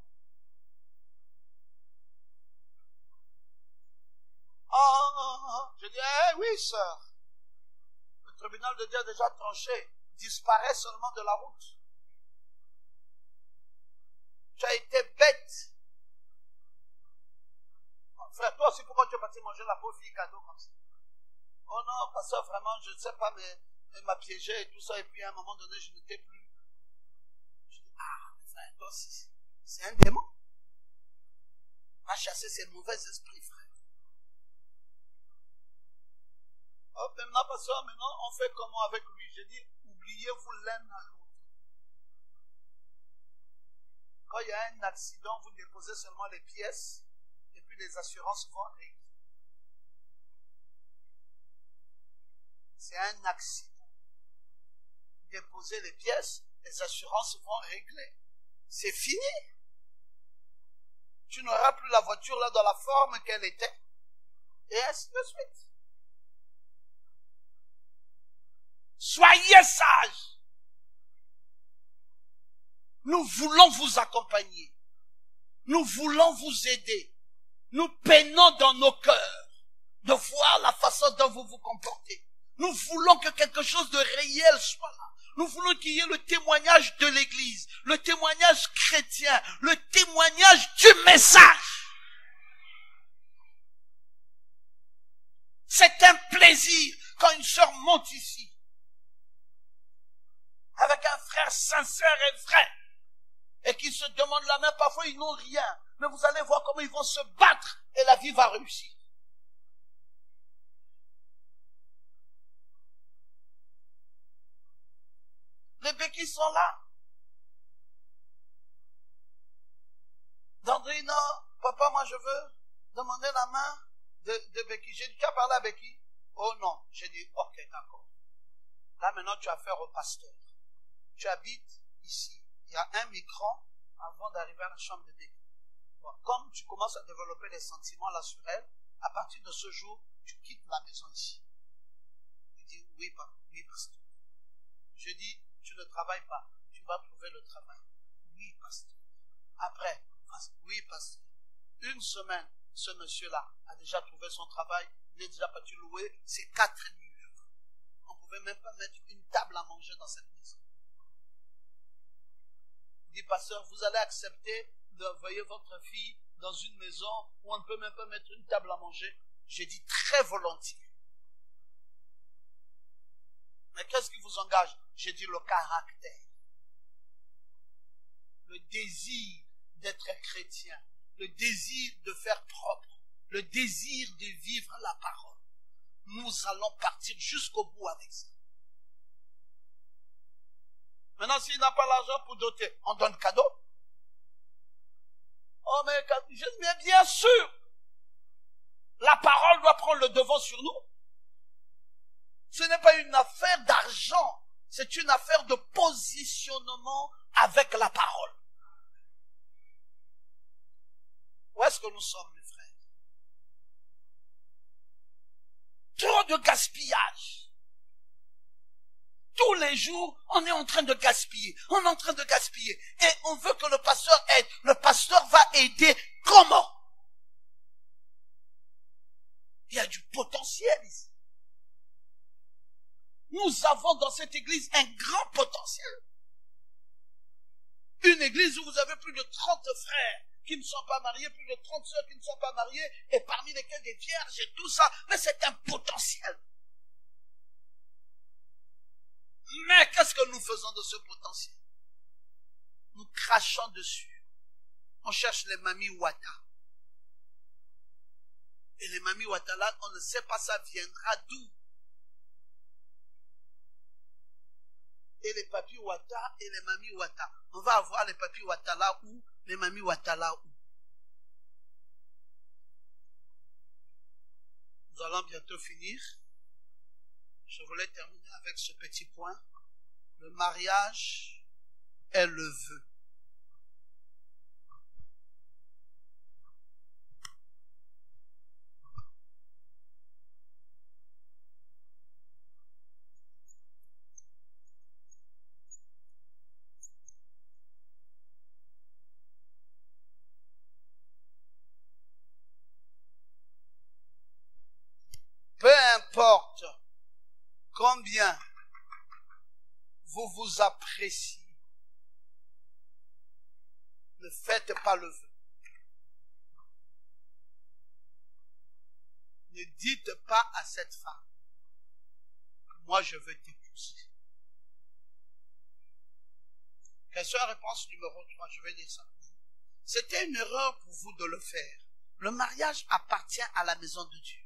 Je dis, eh oui, sœur. Le tribunal de Dieu a déjà tranché. Disparaît seulement de la route. Tu as été bête. Oh, frère, toi aussi, pourquoi tu es parti manger la pauvre fille cadeau comme ça? Oh non, parce que vraiment, je ne sais pas, mais elle m'a piégé et tout ça, et puis à un moment donné, je n'étais plus. Je dis, frère, toi aussi, c'est un démon. Va chasser ces mauvais esprits, frère. Oh, maintenant, pasteur, maintenant, on fait comment avec lui? J'ai dit, oubliez-vous l'un à l'autre. Quand il y a un accident, vous déposez seulement les pièces, et puis les assurances vont régler. C'est un accident. Déposez les pièces, les assurances vont régler. C'est fini. Tu n'auras plus la voiture là dans la forme qu'elle était. Et ainsi de suite. Soyez sages. Nous voulons vous accompagner. Nous voulons vous aider. Nous peinons dans nos cœurs de voir la façon dont vous vous comportez. Nous voulons que quelque chose de réel soit là. Nous voulons qu'il y ait le témoignage de l'Église, le témoignage chrétien, le témoignage du message. C'est un plaisir quand une sœur monte ici, avec un frère sincère et vrai, et qui se demande la main, parfois ils n'ont rien, mais vous allez voir comment ils vont se battre et la vie va réussir. Les béquilles sont là. Dandrina, papa, moi je veux demander la main de Becky. J'ai dit, tu as parlé à Becky? Oh non. J'ai dit, ok, d'accord. Là maintenant tu as affaire au pasteur. Tu habites ici. Il y a un micro avant d'arriver à la chambre de Becky. Bon, comme tu commences à développer des sentiments là sur elle, à partir de ce jour, tu quittes la maison ici. Il dit, oui, pasteur. Je dis, tu ne travailles pas, tu vas trouver le travail. Oui, pasteur. Après, oui, pasteur. Une semaine, ce monsieur-là a déjà trouvé son travail, il est déjà parti louer ses 4 murs. On ne pouvait même pas mettre une table à manger dans cette maison. Il dit, pasteur, vous allez accepter d'envoyer votre fille dans une maison où on ne peut même pas mettre une table à manger? J'ai dit très volontiers. Mais qu'est-ce qui vous engage? J'ai dit le caractère. Le désir d'être chrétien. Le désir de faire propre. Le désir de vivre la parole. Nous allons partir jusqu'au bout avec ça. Maintenant, s'il n'a pas l'argent pour doter, on donne cadeau. Oh, mais bien sûr, la parole doit prendre le devant sur nous. Ce n'est pas une affaire d'argent, c'est une affaire de positionnement avec la parole. Où est-ce que nous sommes, mes frères? Trop de gaspillage. Tous les jours, on est en train de gaspiller. On est en train de gaspiller. Et on veut que le pasteur aide. Le pasteur va aider comment? Nous avons dans cette église un grand potentiel. Une église où vous avez plus de 30 frères qui ne sont pas mariés, plus de 30 sœurs qui ne sont pas mariées, et parmi lesquelles des vierges et tout ça. Mais c'est un potentiel. Mais qu'est-ce que nous faisons de ce potentiel? Nous crachons dessus. On cherche les mamies Wata. Et les mamies Wata là, on ne sait pas ça viendra d'où. Et les papis Wata et les mamies Wata. On va avoir les papis Wata là où, les mamies Wata là où. Nous allons bientôt finir. Je voulais terminer avec ce petit point. Le mariage est le vœu. Peu importe combien vous vous appréciez, ne faites pas le vœu. Ne dites pas à cette femme, moi je veux t'épouser. Question-réponse numéro 3, je vais dire ça. C'était une erreur pour vous de le faire. Le mariage appartient à la maison de Dieu.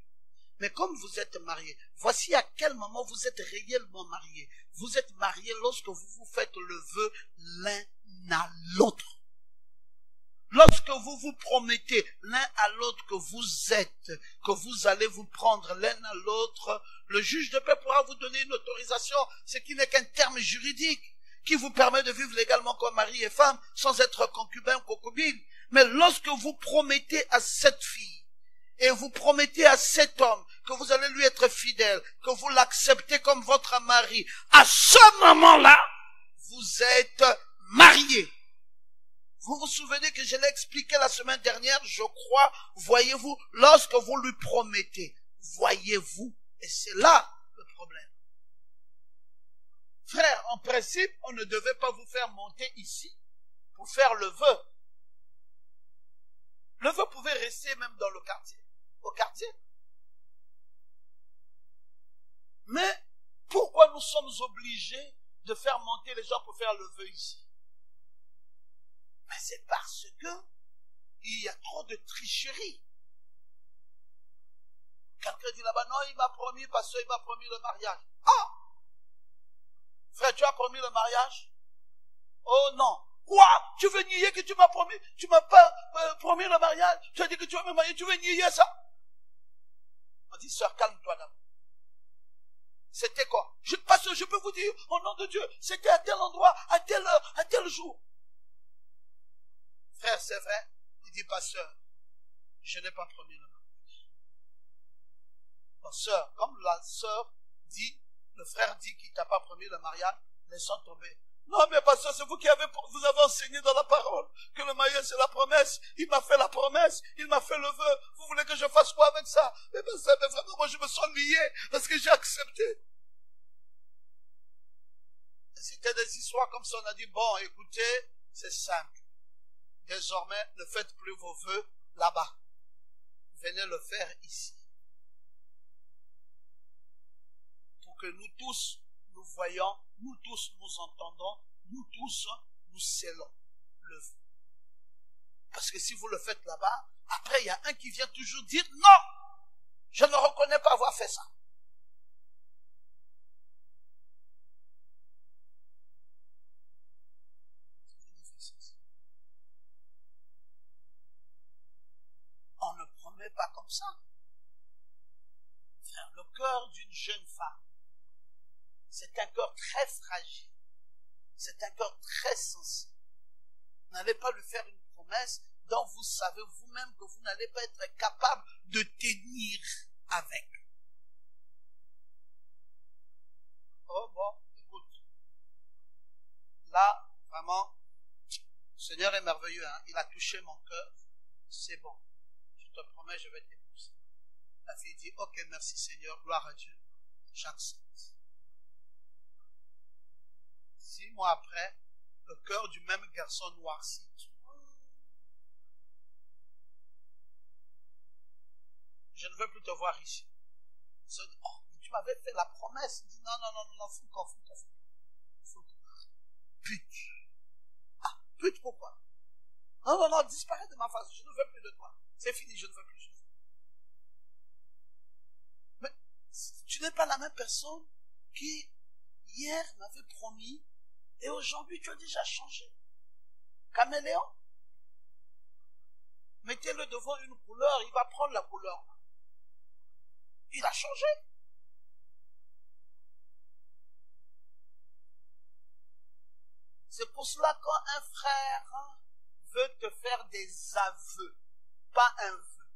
Mais comme vous êtes mariés, voici à quel moment vous êtes réellement mariés. Vous êtes mariés lorsque vous vous faites le vœu l'un à l'autre. Lorsque vous vous promettez l'un à l'autre que vous êtes, que vous allez vous prendre l'un à l'autre, le juge de paix pourra vous donner une autorisation, ce qui n'est qu'un terme juridique, qui vous permet de vivre légalement comme mari et femme, sans être concubin ou concubine. Mais lorsque vous promettez à cette fille, et vous promettez à cet homme que vous allez lui être fidèle, que vous l'acceptez comme votre mari, à ce moment-là, vous êtes mariés. Vous vous souvenez que je l'ai expliqué la semaine dernière, je crois, voyez-vous, lorsque vous lui promettez, voyez-vous, et c'est là le problème. Frère, en principe, on ne devait pas vous faire monter ici pour faire le vœu. Le vœu pouvait rester même dans le quartier. Au quartier. Mais pourquoi nous sommes obligés de faire monter les gens pour faire le vœu ici? Mais c'est parce que il y a trop de tricherie. Quelqu'un dit là-bas, non, il m'a promis parce qu'il m'a promis le mariage. Ah! Frère, tu as promis le mariage? Oh non. Quoi? Tu veux nier que tu m'as promis? Tu m'as pas promis le mariage? Tu as dit que tu vas me marier, tu veux nier ça? On dit, sœur, calme-toi d'abord. C'était quoi? Parce que je peux vous dire, au nom de Dieu, c'était à tel endroit, à telle heure, à tel jour. Frère, c'est vrai. Il dit, pasteur, je n'ai pas promis le mariage. Bon, sœur, comme la sœur dit, le frère dit qu'il t'a pas promis le mariage, laissons tomber. Non, mais pasteur, c'est vous qui vous avez enseigné dans la parole que le mariage c'est la promesse. Il m'a fait la promesse, il m'a fait le vœu. Vous voulez que je fasse quoi avec ça? Mais vraiment, moi je me sens lié parce que j'ai accepté. C'était des histoires comme ça, on a dit, bon, écoutez, c'est simple. Désormais, ne faites plus vos vœux là-bas. Venez le faire ici. Pour que nous tous, nous voyons, nous tous nous entendons, nous tous nous scellons le vœu. Parce que si vous le faites là-bas, après il y a un qui vient toujours dire non, je ne reconnais pas avoir fait ça. On ne promet pas comme ça. Frère, le cœur d'une jeune femme, c'est un cœur très fragile. C'est un cœur très sensible. Vous n'allez pas lui faire une promesse dont vous savez vous-même que vous n'allez pas être capable de tenir avec. Oh bon, écoute. Là, vraiment, le Seigneur est merveilleux. Hein? Il a touché mon cœur. C'est bon. Je te promets, je vais t'épouser. La fille dit, ok, merci Seigneur, gloire à Dieu. J'accepte. 6 mois après, le cœur du même garçon noircit. Je ne veux plus te voir ici. Oh, tu m'avais fait la promesse. Il dit non, faut encore. Pute. Ah, pute pourquoi? Non, disparaît de ma face. Je ne veux plus de toi. C'est fini, je ne veux plus. Mais tu n'es pas la même personne qui, hier, m'avait promis, et aujourd'hui, tu as déjà changé. Caméléon. Mettez-le devant une couleur, il va prendre la couleur. Il a changé. C'est pour cela quand un frère veut te faire des aveux, pas un vœu.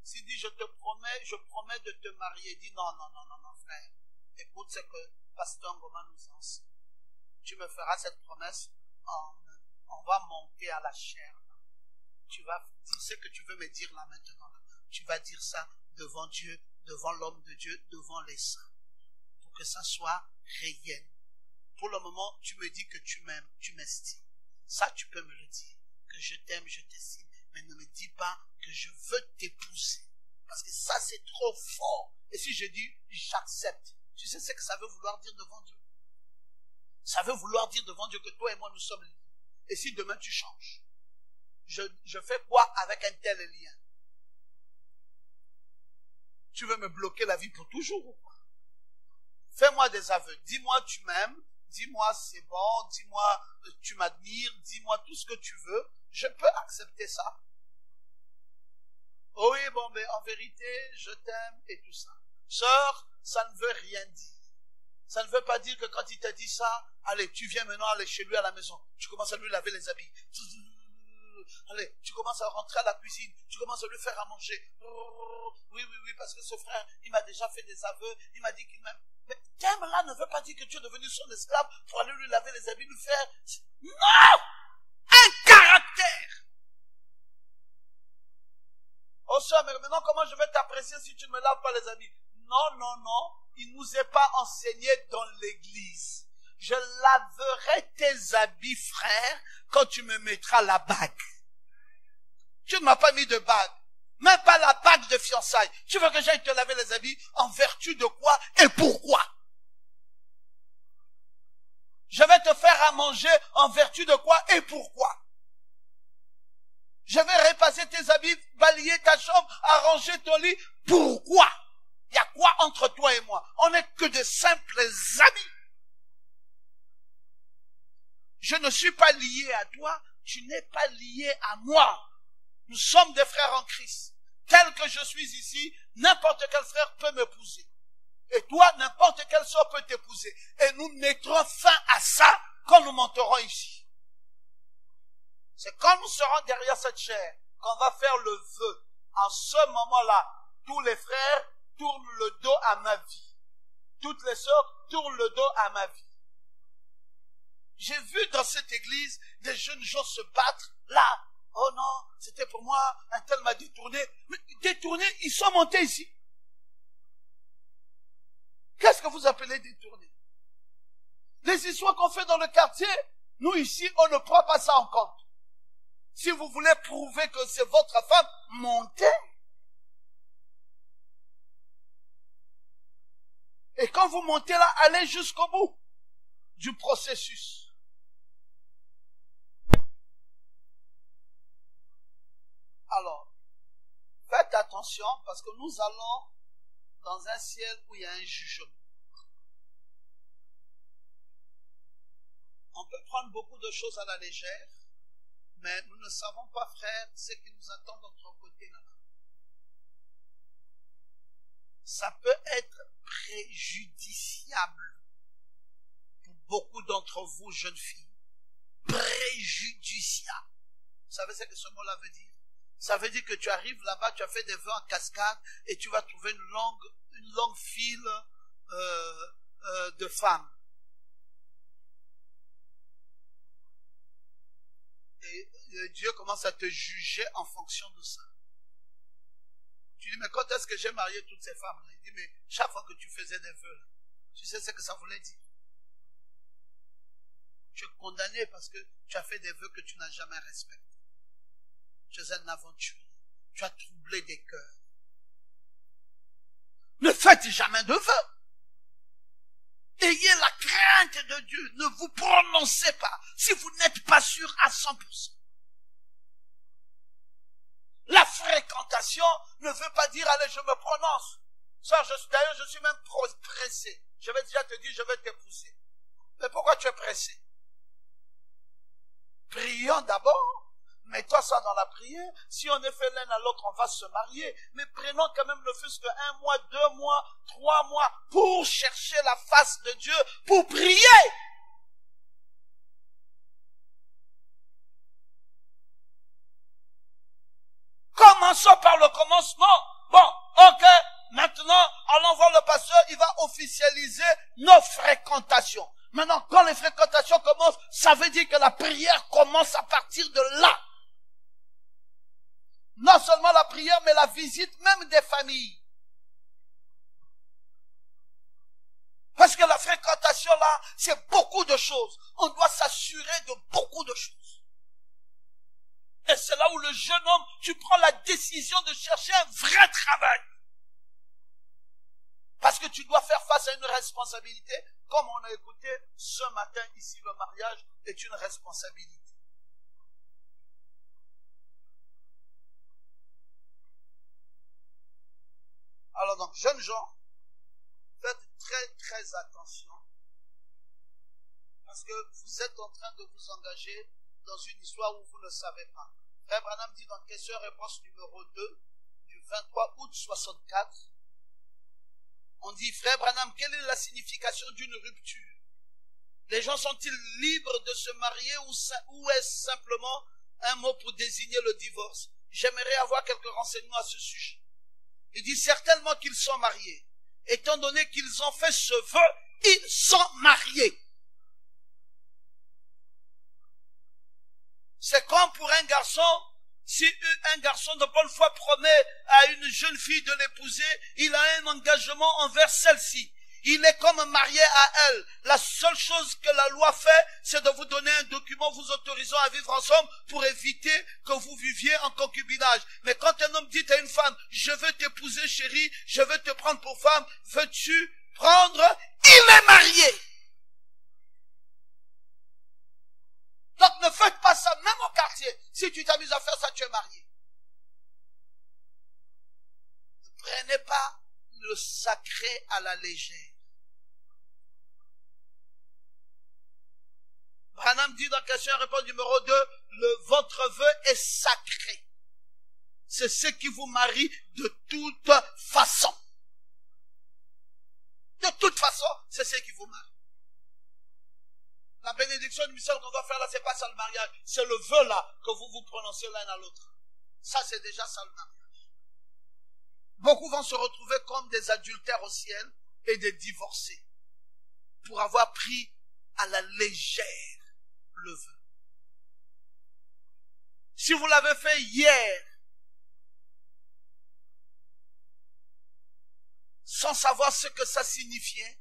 S'il dit je promets de te marier, dis non, frère. Écoute ce que Pasteur Ngoma nous enseigne. Tu me feras cette promesse, on va monter à la chair. Tu vas dire ce que tu veux me dire là maintenant. Tu vas dire ça devant Dieu, devant l'homme de Dieu, devant les saints. Pour que ça soit réel. Pour le moment, tu me dis que tu m'aimes, tu m'estimes. Ça, tu peux me le dire. Que je t'aime, je t'estime. Mais ne me dis pas que je veux t'épouser. Parce que ça, c'est trop fort. Et si je dis, j'accepte. Tu sais ce que ça veut vouloir dire devant Dieu? Ça veut vouloir dire devant Dieu que toi et moi, nous sommes liés. Et si demain tu changes, je fais quoi avec un tel lien? Tu veux me bloquer la vie pour toujours ou quoi? Fais-moi des aveux. Dis-moi tu m'aimes. Dis-moi c'est bon. Dis-moi tu m'admires. Dis-moi tout ce que tu veux. Je peux accepter ça. Oh oui, bon, mais en vérité, je t'aime et tout ça. Sœur, ça ne veut rien dire. Ça ne veut pas dire que quand il t'a dit ça, allez, tu viens maintenant aller chez lui à la maison. Tu commences à lui laver les habits. Allez, tu commences à rentrer à la cuisine. Tu commences à lui faire à manger. Oui, parce que ce frère, il m'a déjà fait des aveux. Il m'a dit qu'il m'aime. Mais t'aimes là ne veut pas dire que tu es devenu son esclave pour aller lui laver les habits, lui faire... Non! Un caractère! Oh soeur, mais maintenant comment je vais t'apprécier si tu ne me laves pas les habits? Non. Il nous est pas enseigné dans l'église. Je laverai tes habits, frère, quand tu me mettras la bague. Tu ne m'as pas mis de bague. Même pas la bague de fiançailles. Tu veux que j'aille te laver les habits en vertu de quoi et pourquoi? Je vais te faire à manger en vertu de quoi et pourquoi? Je vais repasser tes habits, balayer ta chambre, arranger ton lit. Pourquoi? Il y a quoi entre toi et moi? On n'est que de simples amis. Je ne suis pas lié à toi, tu n'es pas lié à moi. Nous sommes des frères en Christ. Tel que je suis ici, n'importe quel frère peut m'épouser. Et toi, n'importe quelle sœur peut t'épouser. Et nous mettrons fin à ça quand nous monterons ici. C'est quand nous serons derrière cette chair qu'on va faire le vœu. En ce moment-là, tous les frères tournent le dos à ma vie. Toutes les sœurs tournent le dos à ma vie. J'ai vu dans cette église des jeunes gens se battre là. Oh non, c'était pour moi, un tel m'a détourné. Mais détourné, ils sont montés ici. Qu'est-ce que vous appelez détourné? Les histoires qu'on fait dans le quartier, nous ici, on ne prend pas ça en compte. Si vous voulez prouver que c'est votre femme, montez. Et quand vous montez là, allez jusqu'au bout du processus. Alors, faites attention parce que nous allons dans un ciel où il y a un jugement. On peut prendre beaucoup de choses à la légère, mais nous ne savons pas, frère, ce qui nous attend de notre côté là-bas. Ça peut être préjudiciable pour beaucoup d'entre vous, jeunes filles. Préjudiciable. Vous savez ce que ce mot-là veut dire? Ça veut dire que tu arrives là-bas, tu as fait des vœux en cascade et tu vas trouver une longue file de femmes. Et Dieu commence à te juger en fonction de ça. Tu dis, mais quand est-ce que j'ai marié toutes ces femmes-là? Il dit, mais chaque fois que tu faisais des vœux, tu sais ce que ça voulait dire? tu es condamné parce que tu as fait des vœux que tu n'as jamais respectés. Tu es un aventurier. Tu as troublé des cœurs. Ne faites jamais de vœux. Ayez la crainte de Dieu. Ne vous prononcez pas si vous n'êtes pas sûr à 100%. La fréquentation ne veut pas dire, allez, je me prononce. Ça, d'ailleurs, je suis même pressé. Je vais déjà te dire, je vais te pousser. Mais pourquoi tu es pressé? Prions d'abord. Mets-toi ça dans la prière. Si on est fait l'un à l'autre, on va se marier. Mais prenons quand même ne fût-ce que 1 mois, 2 mois, 3 mois pour chercher la face de Dieu, pour prier. Commençons par le commencement. Bon, ok, maintenant, allons voir le pasteur, il va officialiser nos fréquentations. Maintenant, quand les fréquentations commencent, ça veut dire que la prière commence à partir de là. Non seulement la prière, mais la visite même des familles. Parce que la fréquentation là, c'est beaucoup de choses. On doit s'assurer de beaucoup de choses. Et c'est là où le jeune homme, tu prends la décision de chercher un vrai travail. Parce que tu dois faire face à une responsabilité. Comme on a écouté ce matin ici, le mariage est une responsabilité. Alors donc, jeunes gens, faites très attention. Parce que vous êtes en train de vous engager dans une histoire où vous ne savez pas. Frère Branham dit dans question-réponse numéro 2, du 23 août 64, on dit, Frère Branham, quelle est la signification d'une rupture? Les gens sont-ils libres de se marier ou est-ce simplement un mot pour désigner le divorce? J'aimerais avoir quelques renseignements à ce sujet. Il dit certainement qu'ils sont mariés. Étant donné qu'ils ont fait ce vœu, ils sont mariés. C'est comme pour un garçon, si un garçon de bonne foi promet à une jeune fille de l'épouser, il a un engagement envers celle-ci. Il est comme marié à elle. La seule chose que la loi fait, c'est de vous donner un document vous autorisant à vivre ensemble pour éviter que vous viviez en concubinage. Mais quand un homme dit à une femme, je veux t'épouser chérie, je veux te prendre pour femme, veux-tu prendre? Il est marié. Donc ne faites pas ça, même au quartier. Si tu t'amuses à faire ça, tu es marié. Ne prenez pas le sacré à la légère. Branham dit dans question-réponse numéro 2, votre vœu est sacré. C'est ce qui vous marie de toute façon. De toute façon, c'est ce qui vous marie. La bénédiction du mystère qu'on doit faire là, c'est pas ça le mariage. C'est le vœu là que vous vous prononcez l'un à l'autre. Ça, c'est déjà ça le mariage. Beaucoup vont se retrouver comme des adultères au ciel et des divorcés pour avoir pris à la légère le vœu. Si vous l'avez fait hier, sans savoir ce que ça signifiait,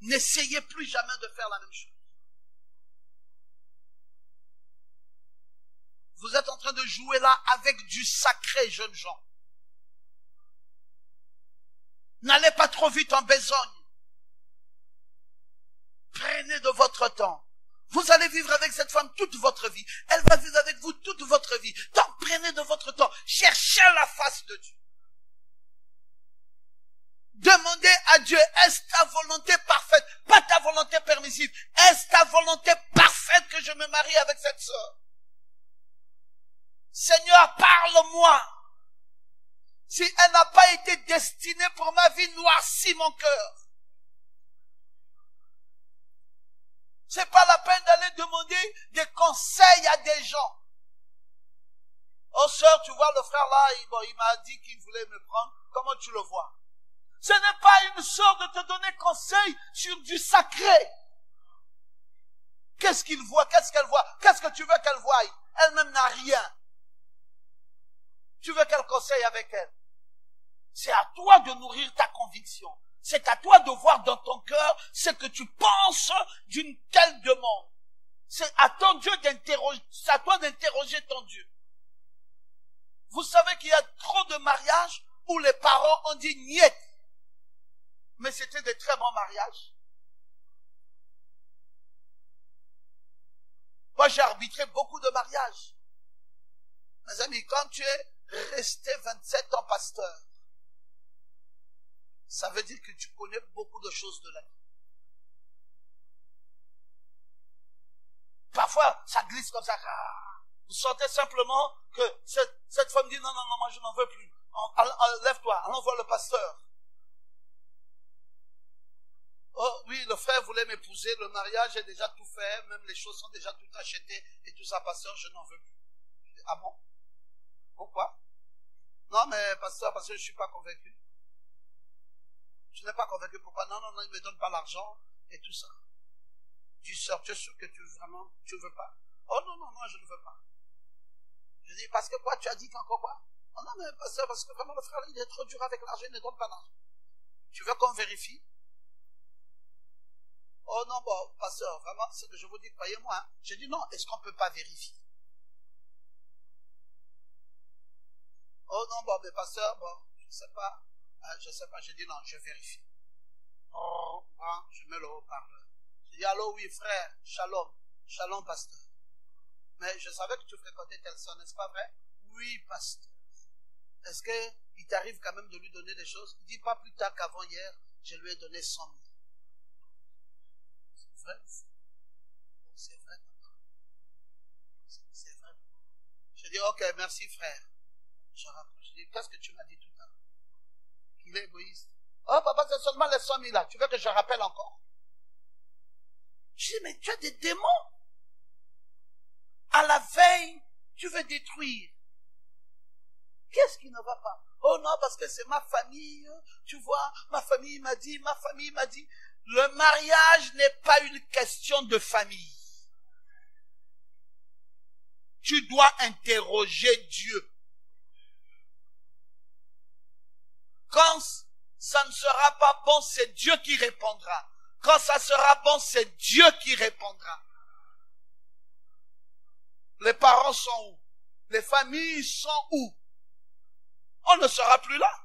n'essayez plus jamais de faire la même chose. Vous êtes en train de jouer là avec du sacré, jeunes gens. N'allez pas trop vite en besogne. Prenez de votre temps. Vous allez vivre avec cette femme toute votre vie. Elle va vivre avec vous toute votre vie. Donc prenez de votre temps. Cherchez la face de Dieu. Demandez à Dieu, est-ce ta volonté parfaite? Pas ta volonté permissive. Est-ce ta volonté parfaite que je me marie avec cette sœur? Seigneur, parle-moi. Si elle n'a pas été destinée pour ma vie, noircis mon cœur. C'est pas la peine d'aller demander des conseils à des gens. Oh sœur, tu vois le frère là, il m'a dit qu'il voulait me prendre. Comment tu le vois? Ce n'est pas une sœur de te donner conseil sur du sacré. Qu'est-ce qu'il voit? Qu'est-ce qu'elle voit? Qu'est-ce que tu veux qu'elle voie? Elle-même n'a rien. Tu veux qu'elle conseille avec elle? C'est à toi de nourrir ta conviction. C'est à toi de voir dans ton cœur ce que tu penses d'une telle demande. C'est à ton Dieu d'interroger, c'est à toi d'interroger ton Dieu. Vous savez qu'il y a trop de mariages où les parents ont dit niet. Mais c'était de très bons mariages. Moi, j'ai arbitré beaucoup de mariages. Mes amis, quand tu es resté 27 ans pasteur, ça veut dire que tu connais beaucoup de choses de la vie. Parfois, ça glisse comme ça. Vous sentez simplement que cette femme dit non, moi je n'en veux plus. Lève-toi, allons voir le pasteur. Oh oui, le frère voulait m'épouser, le mariage est déjà tout fait, même les choses sont déjà tout achetées et tout ça, pasteur, je n'en veux plus. Ah bon? Pourquoi? Non, mais pasteur, parce que je ne suis pas convaincu. Je n'ai pas convaincu. Pourquoi? Non, il ne me donne pas l'argent et tout ça. Je dis, sœur, tu es sûr que tu ne veux pas? Oh non, je ne veux pas. Je dis, parce que quoi? Tu as dit qu'encore quoi? Oh non, mais pasteur, parce que vraiment le frère, il est trop dur avec l'argent, il ne donne pas l'argent. Tu veux qu'on vérifie? Oh non, bon, pasteur, vraiment, ce que je vous dis, croyez-moi. Hein. J'ai dit non, est-ce qu'on ne peut pas vérifier? Oh non, bon, mais pasteur, bon, je ne sais pas, j'ai dit non, je vérifie. Oh, bon, je mets le haut-parleur. J'ai dit, allô, oui, frère, shalom, pasteur. Mais je savais que tu fréquentais telle soeur, n'est-ce pas vrai? Oui, pasteur. Est-ce qu'il t'arrive quand même de lui donner des choses? Il dit, pas plus tard qu'avant hier, je lui ai donné 100 000. C'est vrai? C'est vrai. C'est vrai. Je dis, ok, merci frère. Je rapproche. Je dis, qu'est-ce que tu m'as dit tout à l'heure? Il est égoïste. Oh papa, c'est seulement les 100 000 là. Tu veux que je rappelle encore? Je dis, mais tu as des démons. À la veille, tu veux détruire. Qu'est-ce qui ne va pas? Oh non, parce que c'est ma famille. Tu vois, ma famille m'a dit. Le mariage n'est pas une question de famille. Tu dois interroger Dieu. Quand ça ne sera pas bon, c'est Dieu qui répondra. Quand ça sera bon, c'est Dieu qui répondra. Les parents sont où? Les familles sont où? On ne sera plus là.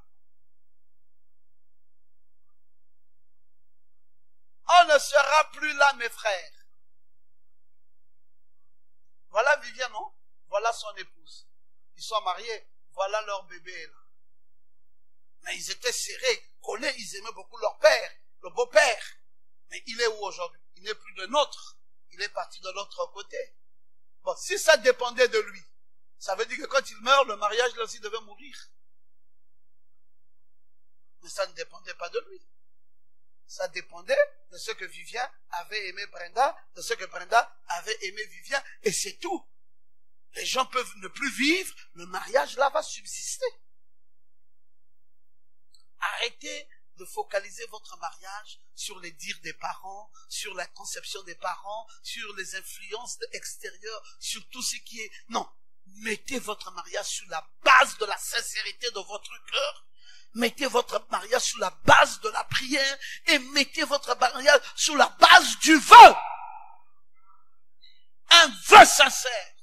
On ne sera plus là, mes frères. Voilà Viviane, non? Voilà son épouse. Ils sont mariés. Voilà leur bébé là. Mais ils étaient serrés, collés. Ils aimaient beaucoup leur père, le beau-père. Mais il est où aujourd'hui? Il n'est plus de nôtre. Il est parti de l'autre côté. Bon, si ça dépendait de lui, ça veut dire que quand il meurt, le mariage là aussi devait mourir. Mais ça ne dépendait pas de lui. Ça dépendait de ce que Vivien avait aimé Brenda, de ce que Brenda avait aimé Vivien, et c'est tout. Les gens peuvent ne plus vivre, le mariage là va subsister. Arrêtez de focaliser votre mariage sur les dires des parents, sur la conception des parents, sur les influences extérieures, sur tout ce qui est... Non, mettez votre mariage sur la base de la sincérité de votre cœur. Mettez votre mariage sur la base de la prière et mettez votre mariage sur la base du vœu. Un vœu sincère.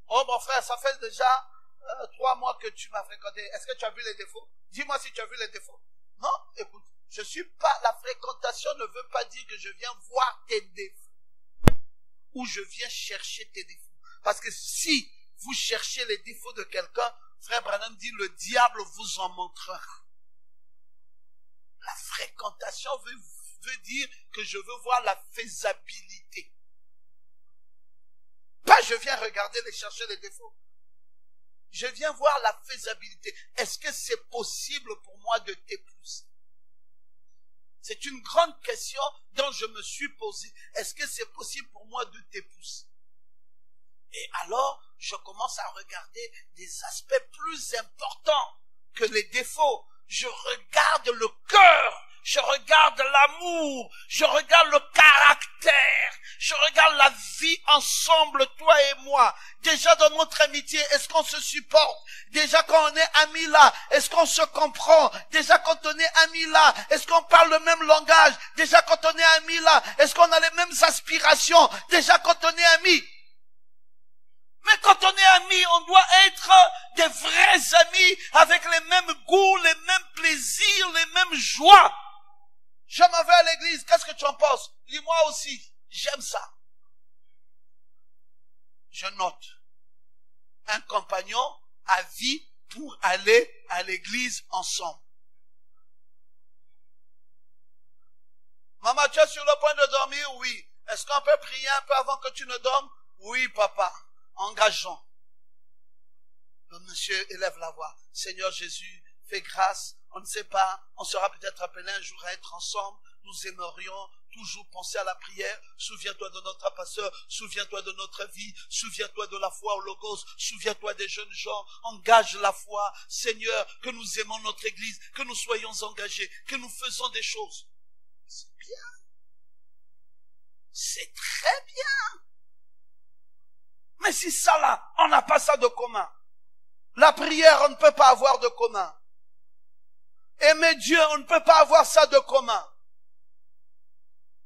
Oh mon frère, ça fait déjà 3 mois que tu m'as fréquenté. Est-ce que tu as vu les défauts? Dis-moi si tu as vu les défauts. Non, écoute, je suis pas, la fréquentation ne veut pas dire que je viens voir tes défauts. Ou je viens chercher tes défauts. Parce que si vous cherchez les défauts de quelqu'un, frère Branham dit, le diable vous en montrera. La fréquentation veut dire que je veux voir la faisabilité. Pas je viens regarder et chercher les défauts. Je viens voir la faisabilité. Est-ce que c'est possible pour moi de t'épouser? C'est une grande question dont je me suis posé. Est-ce que c'est possible pour moi de t'épouser? Et alors, je commence à regarder des aspects plus importants que les défauts. Je regarde le cœur, je regarde l'amour, je regarde le caractère, Je regarde la vie ensemble, toi et moi. Déjà dans notre amitié, est-ce qu'on se supporte? Déjà quand on est amis là, est-ce qu'on se comprend? Déjà quand on est amis là, est-ce qu'on parle le même langage? Déjà quand on est amis là, est-ce qu'on a les mêmes aspirations? Déjà quand on est amis. Mais quand on est amis, on doit être des vrais amis avec les mêmes goûts, les mêmes plaisirs, les mêmes joies. Je m'en vais à l'église, qu'est-ce que tu en penses? Dis-moi aussi, j'aime ça. Je note. Un compagnon à vie pour aller à l'église ensemble. Maman, tu es sur le point de dormir? Oui. Est-ce qu'on peut prier un peu avant que tu ne dormes? Oui, papa. Engageons. Le monsieur élève la voix. Seigneur Jésus, fais grâce. On ne sait pas, on sera peut-être appelé un jour à être ensemble. Nous aimerions toujours penser à la prière. Souviens-toi de notre pasteur, souviens-toi de notre vie, souviens-toi de la foi au Logos, souviens-toi des jeunes gens. Engage la foi. Seigneur, que nous aimons notre église, que nous soyons engagés, que nous faisons des choses. C'est bien. C'est très bien. Mais si ça là, on n'a pas ça de commun. La prière, on ne peut pas avoir de commun. Aimer Dieu, on ne peut pas avoir ça de commun.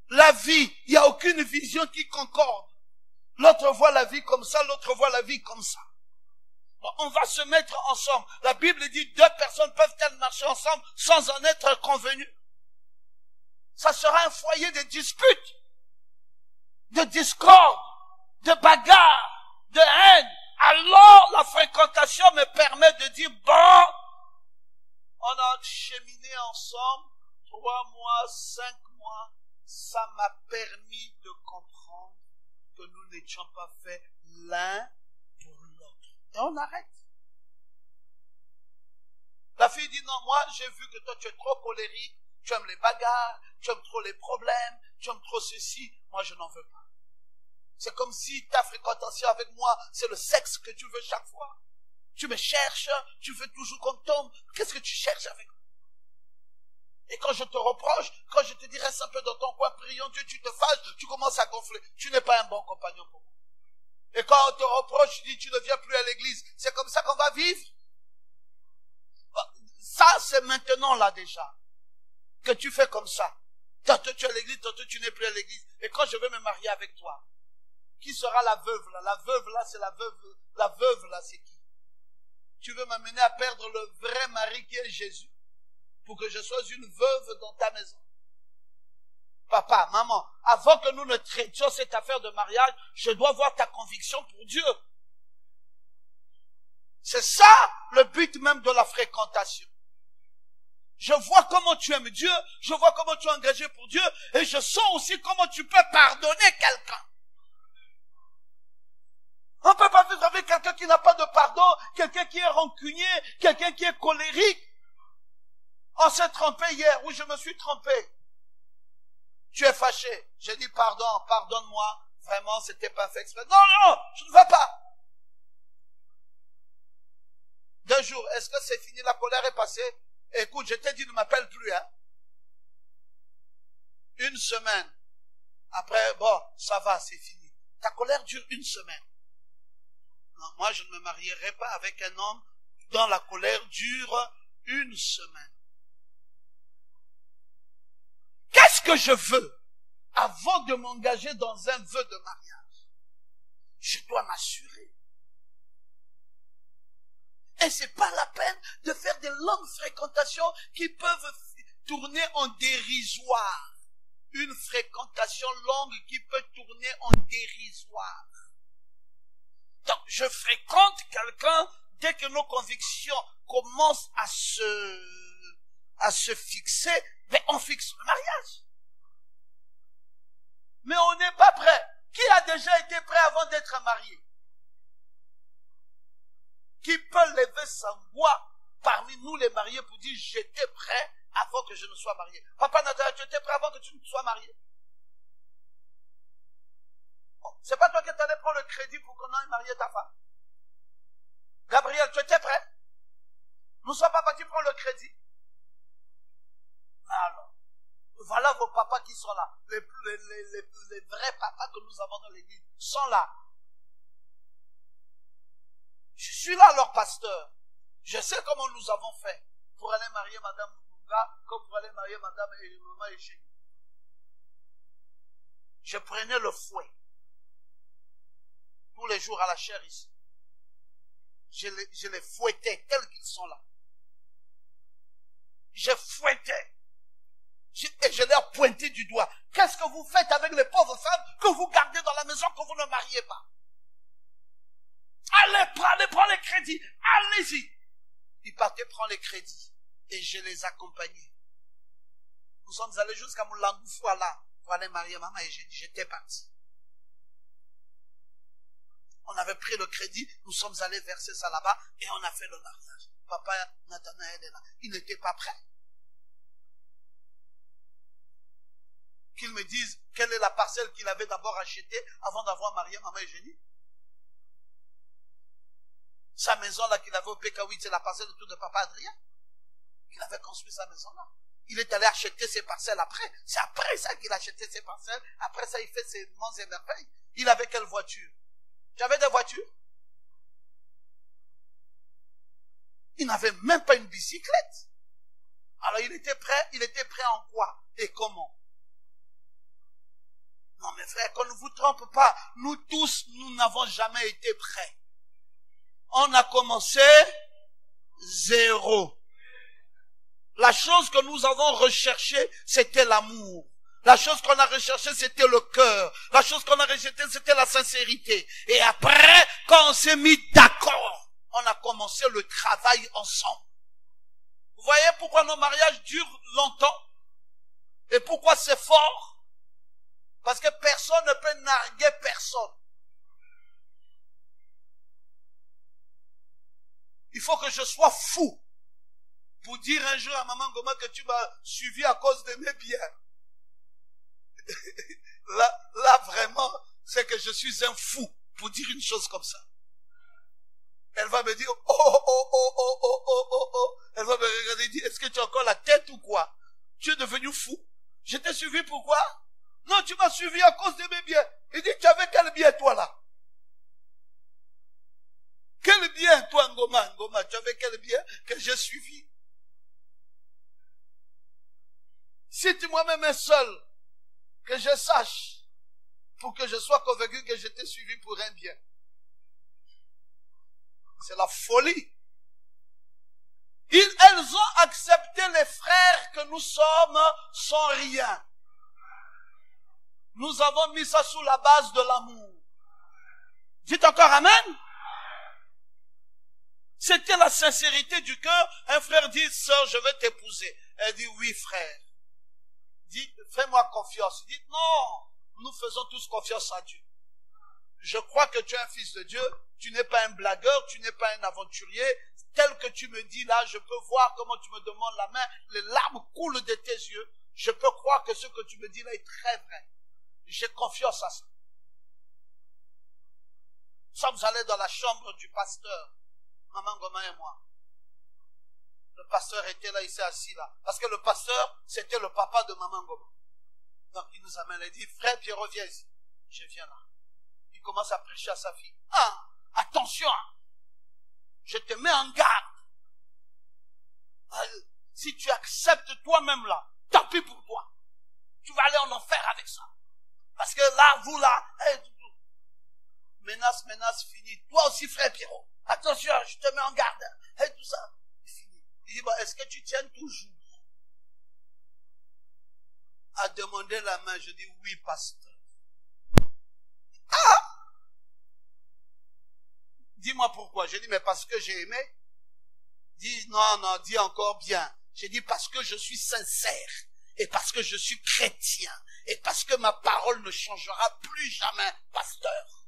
La vie, il n'y a aucune vision qui concorde. L'autre voit la vie comme ça, l'autre voit la vie comme ça. Bon, on va se mettre ensemble. La Bible dit 2 personnes peuvent-elles marcher ensemble sans en être convenues. Ça sera un foyer de disputes, de discorde, de bagarres, de haine. Alors la fréquentation me permet de dire, bon, on a cheminé ensemble 3 mois, 5 mois. Ça m'a permis de comprendre que nous n'étions pas faits l'un pour l'autre. Et on arrête. La fille dit, non, moi j'ai vu que toi tu es trop colérique, tu aimes les bagarres, tu aimes trop les problèmes, tu aimes trop ceci. Moi je n'en veux pas. C'est comme si ta fréquentation avec moi, c'est le sexe que tu veux chaque fois. Tu me cherches, tu veux toujours qu'on tombe. Qu'est-ce que tu cherches avec moi? Et quand je te reproche, quand je te dis reste un peu dans ton coin, prions Dieu, tu te fâches, tu commences à gonfler. Tu n'es pas un bon compagnon pour moi. Et quand on te reproche, tu dis tu ne viens plus à l'église. C'est comme ça qu'on va vivre? Ça, c'est maintenant là déjà. Que tu fais comme ça. Tantôt tu es à l'église, tantôt tu n'es plus à l'église. Et quand je vais me marier avec toi, qui sera la veuve là? La veuve là, c'est la veuve. La veuve là, c'est qui? Tu veux m'amener à perdre le vrai mari qui est Jésus pour que je sois une veuve dans ta maison? Papa, maman, avant que nous ne traitions cette affaire de mariage, je dois voir ta conviction pour Dieu. C'est ça le but même de la fréquentation. Je vois comment tu aimes Dieu, je vois comment tu es engagé pour Dieu, et je sens aussi comment tu peux pardonner quelqu'un. On ne peut pas vivre avec quelqu'un qui n'a pas de pardon, quelqu'un qui est rancunier, quelqu'un qui est colérique. On s'est trompé hier, ou je me suis trompé. Tu es fâché. J'ai dit pardon, pardonne-moi. Vraiment, c'était pas fait exprès. Non, non, je ne veux pas. 2 jours, est-ce que c'est fini, la colère est passée? Écoute, je t'ai dit, ne m'appelle plus, hein. 1 semaine. Après, bon, ça va, c'est fini. Ta colère dure 1 semaine. Non, moi, je ne me marierai pas avec un homme dont la colère dure 1 semaine. Qu'est-ce que je veux avant de m'engager dans un vœu de mariage? Je dois m'assurer. Et c'est pas la peine de faire des longues fréquentations qui peuvent tourner en dérisoire. Une fréquentation longue qui peut tourner en dérisoire. Donc, je fréquente quelqu'un dès que nos convictions commencent à se fixer, mais on fixe le mariage. Mais on n'est pas prêt. Qui a déjà été prêt avant d'être marié? Qui peut lever sa voix parmi nous les mariés pour dire j'étais prêt avant que je ne sois marié? Papa Nathalie, tu étais prêt avant que tu ne sois marié? Bon, c'est pas toi qui t'allais prendre le crédit pour qu'on aille marier ta femme. Gabriel, tu étais prêt? Nous ne sommes pas partis prendre le crédit. Alors, voilà vos papas qui sont là. Les vrais papas que nous avons dans l'église sont là. Je suis là, leur pasteur. Je sais comment nous avons fait pour aller marier Madame Mugunga, comme pour aller marier Madame Maman Eugénie. Je prenais le fouet tous les jours à la chaire ici. Je les fouettais tels qu'ils sont là. Je fouettais. Et je leur pointais du doigt. Qu'est-ce que vous faites avec les pauvres femmes que vous gardez dans la maison que vous ne mariez pas? Allez, prends les crédits. Allez-y. Ils partaient prendre les crédits. Et je les accompagnais. Nous sommes allés jusqu'à Moulangoufoua là pour aller marier maman et j'étais parti. On avait pris le crédit, nous sommes allés verser ça là-bas et on a fait le mariage. Papa Nathanaël est là. Il n'était pas prêt. Qu'il me dise quelle est la parcelle qu'il avait d'abord achetée avant d'avoir marié maman Eugénie. Sa maison là qu'il avait au PK8, c'est la parcelle de tout de papa Adrien. Il avait construit sa maison là. Il est allé acheter ses parcelles après. C'est après ça qu'il a acheté ses parcelles. Après ça, il fait ses monts et merveilles. Il avait quelle voiture? Tu avais des voitures? Il n'avait même pas une bicyclette. Alors il était prêt en quoi? Et comment? Non mes frères, qu'on ne vous trompe pas. Nous tous, nous n'avons jamais été prêts. On a commencé zéro. La chose que nous avons recherchée, c'était l'amour. La chose qu'on a recherchée, c'était le cœur. La chose qu'on a recherchée, c'était la sincérité. Et après, quand on s'est mis d'accord, on a commencé le travail ensemble. Vous voyez pourquoi nos mariages durent longtemps? Et pourquoi c'est fort? Parce que personne ne peut narguer personne. Il faut que je sois fou pour dire un jour à Maman Ngoma que tu m'as suivi à cause de mes biens. Là, vraiment, c'est que je suis un fou pour dire une chose comme ça. Elle va me dire, oh. Elle va me regarder et dire, est-ce que tu as encore la tête ou quoi? Tu es devenu fou. Je t'ai suivi pourquoi? Non, tu m'as suivi à cause de mes biens. Il dit, tu avais quel bien toi là? Quel bien toi Ngoma, tu avais quel bien que j'ai suivi? Si tu moi-même un seul, que je sache, pour que je sois convaincu que je t'ai suivi pour un bien. C'est la folie. Elles ont accepté les frères que nous sommes sans rien. Nous avons mis ça sous la base de l'amour. Dites encore amen. C'était la sincérité du cœur. Un frère dit, sœur, je vais t'épouser. Elle dit, oui frère. Dit, fais-moi confiance. Il dit, non, nous faisons tous confiance à Dieu. Je crois que tu es un fils de Dieu. Tu n'es pas un blagueur, tu n'es pas un aventurier. Tel que tu me dis là, je peux voir comment tu me demandes la main. Les larmes coulent de tes yeux. Je peux croire que ce que tu me dis là est très vrai. J'ai confiance à ça. Nous sommes allés dans la chambre du pasteur, Maman Ngoma et moi. Le pasteur était là, il s'est assis là. Parce que le pasteur, c'était le papa de Maman Ngoma. Donc il nous amène et dit, frère Pierrot, viens ici. Je viens là. Il commence à prêcher à sa fille. Ah, attention, je te mets en garde. Si tu acceptes toi-même là, tant pis pour toi. Tu vas aller en enfer avec ça. Parce que là, vous là, menace, fini. Toi aussi, frère Pierrot. Attention, je te mets en garde. Et tout ça, fini. Il dit, est-ce que tu tiens toujours à demander la main? Je dis, oui, pasteur. Ah! Dis-moi pourquoi. Je dis, mais parce que j'ai aimé. Dis, non, dis encore bien. J'ai dit, parce que je suis sincère. Et parce que je suis chrétien. Et parce que ma parole ne changera plus jamais, pasteur.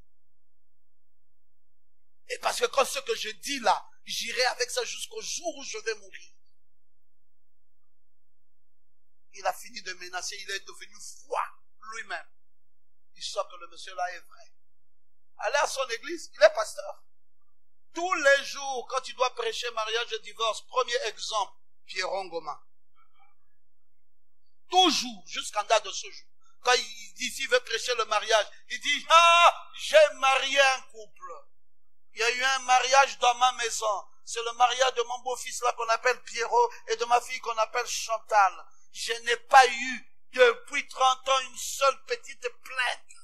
Et parce que quand ce que je dis là, j'irai avec ça jusqu'au jour où je vais mourir. Il a fini de menacer, il est devenu froid lui-même. Il sait que le monsieur là est vrai. Allez à son église, il est pasteur. Tous les jours, quand il doit prêcher mariage et divorce, premier exemple, Pierrot Ngoma. toujours, jusqu'en date de ce jour. Quand il dit, s'il veut prêcher le mariage, il dit, ah, j'ai marié un couple. Il y a eu un mariage dans ma maison. C'est le mariage de mon beau-fils là qu'on appelle Pierrot et de ma fille qu'on appelle Chantal. Je n'ai pas eu depuis 30 ans une seule petite plainte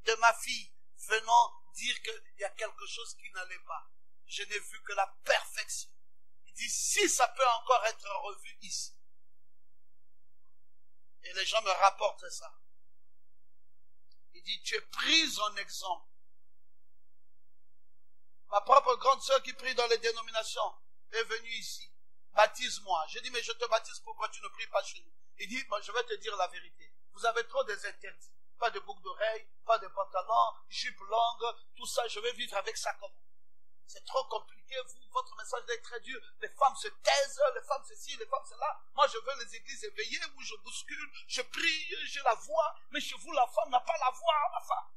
de ma fille venant dire qu'il y a quelque chose qui n'allait pas. Je n'ai vu que la perfection. Il dit, si ça peut encore être revu ici. Et les gens me rapportent ça. Il dit, tu es prise en exemple. Ma propre grande sœur qui prie dans les dénominations est venue ici. Baptise-moi. J'ai dit, mais je te baptise, pourquoi tu ne pries pas chez nous? Il dit, bon, je vais te dire la vérité. Vous avez trop des interdits. Pas de boucles d'oreilles, pas de pantalons, jupe longue, tout ça, je vais vivre avec ça comment? C'est trop compliqué, vous, votre message est très dur. Les femmes se taisent, les femmes ceci, les femmes cela. Moi, je veux les églises éveillées où je bouscule, je prie, j'ai la voix. Mais chez vous, la femme n'a pas la voix, ma femme.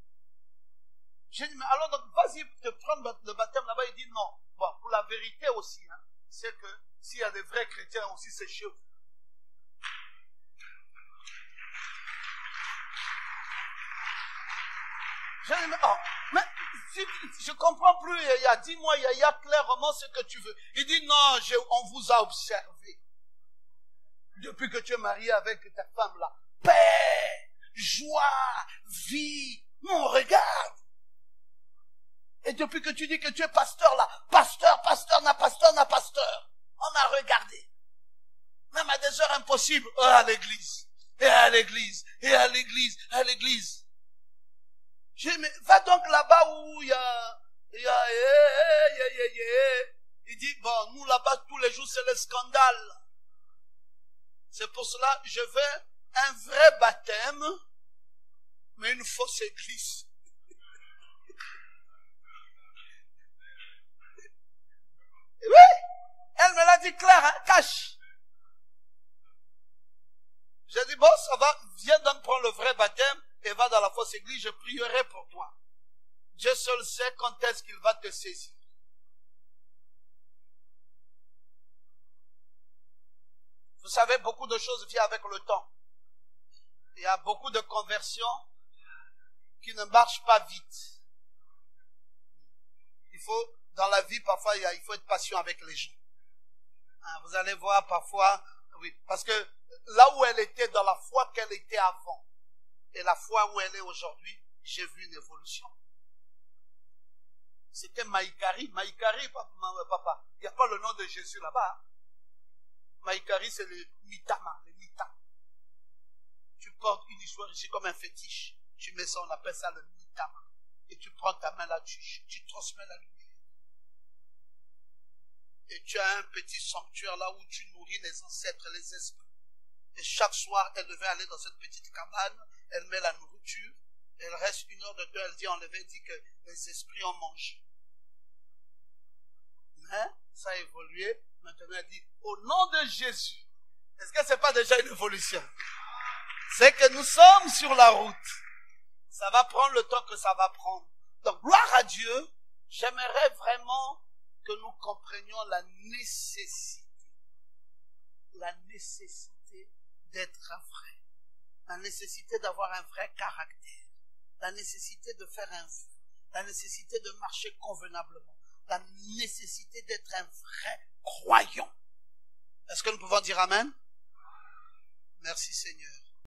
J'ai dit, mais alors, donc, vas-y te prendre le baptême là-bas. Il dit non. Bon, pour la vérité aussi, hein, c'est que s'il y a des vrais chrétiens aussi, c'est chez vous. J'ai dit, mais, oh, mais je comprends plus. Il y a 10 mois, il y a clairement ce que tu veux. Il dit non, on vous a observé. Depuis que tu es marié avec ta femme là. Paix, joie, vie. On regarde. Et depuis que tu dis que tu es pasteur là, pasteur, n'a pasteur. On a regardé. Même à des heures impossibles, à l'église, et à l'église, et à l'église, à l'église. J'ai dit, mais va donc là-bas où il y a, il dit, bon, nous là-bas tous les jours c'est le scandale. C'est pour cela, je veux un vrai baptême, mais une fausse église. Oui, elle me l'a dit clair, hein, cache. J'ai dit, bon, ça va, viens donc prendre le vrai baptême et va dans la fausse église, je prierai pour toi. Dieu seul sait quand est-ce qu'il va te saisir. Vous savez, beaucoup de choses viennent avec le temps. Il y a beaucoup de conversions qui ne marchent pas vite. Il faut, dans la vie, parfois, il faut être patient avec les gens. Hein, vous allez voir parfois, oui, parce que là où elle était dans la foi qu'elle était avant, et la foi où elle est aujourd'hui, j'ai vu une évolution. C'était Maïkari, papa. Il n'y a pas le nom de Jésus là-bas. Maïkari, c'est le mitama, le mita. Tu portes une histoire ici comme un fétiche. Tu mets ça, on appelle ça le mitama. Et tu prends ta main là, tu transmets la lumière. Et tu as un petit sanctuaire là où tu nourris les ancêtres, les esprits. Et chaque soir, elle devait aller dans cette petite cabane, elle met la nourriture, elle reste 1 heure de temps, elle dit, on avait dit que les esprits ont mangé. Mais ça a évolué, maintenant elle dit, au nom de Jésus, est-ce que c'est pas déjà une évolution? C'est que nous sommes sur la route. Ça va prendre le temps que ça va prendre. Donc, gloire à Dieu, j'aimerais vraiment que nous comprenions la nécessité d'être vrai, la nécessité d'avoir un vrai caractère, la nécessité de faire un vœu, la nécessité de marcher convenablement, la nécessité d'être un vrai croyant. Est-ce que nous pouvons dire amen? Merci Seigneur.